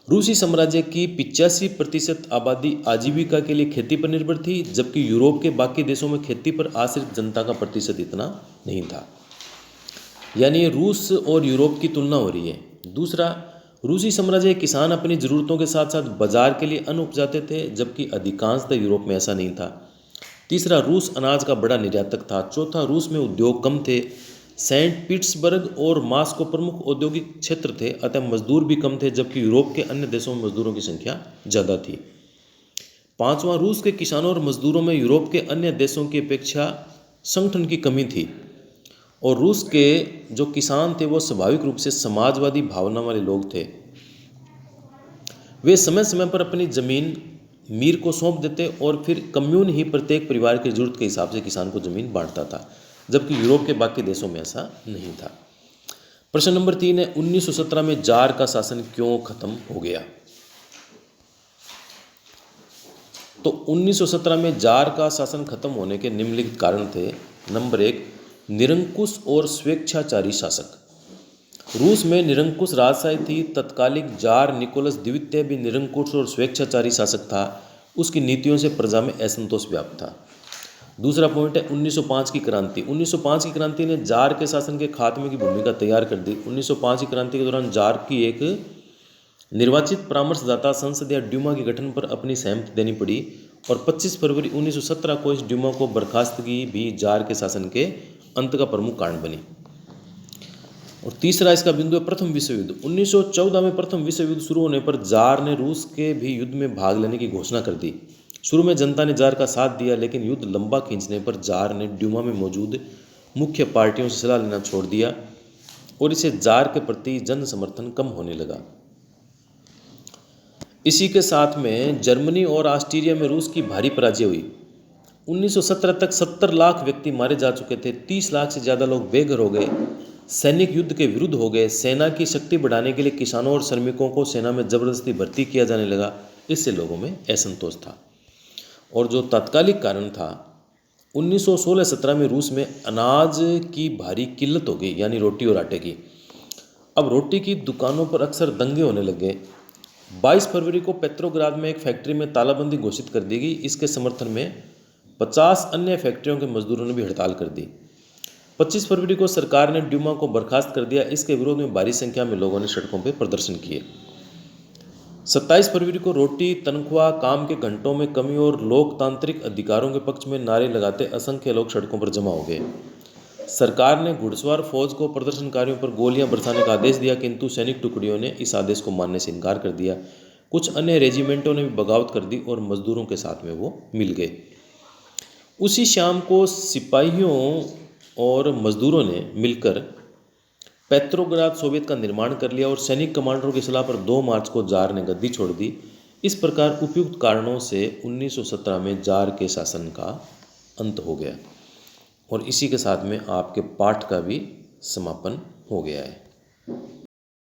रूसी साम्राज्य की 85% आबादी आजीविका के लिए खेती पर निर्भर थी, जबकि यूरोप के बाकी देशों में खेती पर आश्रित जनता का प्रतिशत इतना नहीं था। यानी रूस और यूरोप की तुलना हो रही है। दूसरा, रूसी साम्राज्य के किसान अपनी ज़रूरतों के साथ साथ बाजार के लिए अन्न उपजाते थे, जबकि अधिकांशतः यूरोप में ऐसा नहीं था। तीसरा, रूस अनाज का बड़ा निर्यातक था। चौथा, रूस में उद्योग कम थे। सेंट पीटर्सबर्ग और मॉस्को प्रमुख औद्योगिक क्षेत्र थे, अतः मजदूर भी कम थे, जबकि यूरोप के अन्य देशों में मजदूरों की संख्या ज़्यादा थी। पांचवा, रूस के किसानों और मजदूरों में यूरोप के अन्य देशों की अपेक्षा संगठन की कमी थी, और रूस के जो किसान थे वो स्वाभाविक रूप से समाजवादी भावना वाले लोग थे। वे समय समय पर अपनी ज़मीन मीर को सौंप देते और फिर कम्यून ही प्रत्येक परिवार की जरूरत के हिसाब से किसान को ज़मीन बांटता था, जबकि यूरोप के बाकी देशों में ऐसा नहीं था। प्रश्न नंबर 3 है, 1917 में जार का शासन क्यों खत्म हो गया? तो 1917 में जार का शासन खत्म होने के निम्नलिखित कारण थे। नंबर 1, निरंकुश और स्वेच्छाचारी शासक। रूस में निरंकुश राजशाही थी। तत्कालिक जार निकोलस द्वितीय भी निरंकुश और स्वेच्छाचारी शासक था। उसकी नीतियों से प्रजा में असंतोष व्याप्त था। दूसरा पॉइंट है 1905 की क्रांति। 1905 की क्रांति ने जार के शासन के खात्मे की भूमिका तैयार कर दी। 1905 की क्रांति के दौरान जार की एक निर्वाचित परामर्शदाता संसद या ड्यूमा के गठन पर अपनी सहमति देनी पड़ी, और 25 फरवरी 1917 को इस ड्यूमा को बर्खास्तगी भी जार के शासन के अंत का प्रमुख कारण बनी। और तीसरा इसका बिंदु है प्रथम विश्व युद्ध। 1914 में प्रथम विश्व युद्ध शुरू होने पर जार ने रूस के भी युद्ध में भाग लेने की घोषणा कर दी। शुरू में जनता ने जार का साथ दिया, लेकिन युद्ध लंबा खींचने पर जार ने ड्यूमा में मौजूद मुख्य पार्टियों से सलाह लेना छोड़ दिया, और इसे जार के प्रति जन समर्थन कम होने लगा। इसी के साथ में जर्मनी और ऑस्ट्रिया में रूस की भारी पराजय हुई। 1917 तक 70 लाख व्यक्ति मारे जा चुके थे। 30 लाख से ज़्यादा लोग बेघर हो गए, सैनिक युद्ध के विरुद्ध हो गए। सेना की शक्ति बढ़ाने के लिए किसानों और श्रमिकों को सेना में ज़बरदस्ती भर्ती किया जाने लगा। इससे लोगों में असंतोष था। और जो तात्कालिक कारण था, 1916-17 में रूस में अनाज की भारी किल्लत हो गई, यानी रोटी और आटे की। अब रोटी की दुकानों पर अक्सर दंगे होने लगे। 22 फरवरी को पेट्रोग्राद में एक फैक्ट्री में तालाबंदी घोषित कर दी गई। इसके समर्थन में 50 अन्य फैक्ट्रियों के मजदूरों ने भी हड़ताल कर दी। 25 फरवरी को सरकार ने ड्यूमा को बर्खास्त कर दिया। इसके विरोध में भारी संख्या में लोगों ने सड़कों पर प्रदर्शन किए। 27 फरवरी को रोटी, तनख्वाह, काम के घंटों में कमी और लोकतांत्रिक अधिकारों के पक्ष में नारे लगाते असंख्य लोग सड़कों पर जमा हो गए। सरकार ने घुड़सवार फौज को प्रदर्शनकारियों पर गोलियां बरसाने का आदेश दिया, किंतु सैनिक टुकड़ियों ने इस आदेश को मानने से इनकार कर दिया। कुछ अन्य रेजिमेंटों ने भी बगावत कर दी और मजदूरों के साथ में वो मिल गए। उसी शाम को सिपाहियों और मजदूरों ने मिलकर पेट्रोग्राद सोवियत का निर्माण कर लिया और सैनिक कमांडरों की सलाह पर 2 मार्च को जार ने गद्दी छोड़ दी। इस प्रकार उपयुक्त कारणों से 1917 में जार के शासन का अंत हो गया और इसी के साथ में आपके पाठ का भी समापन हो गया है।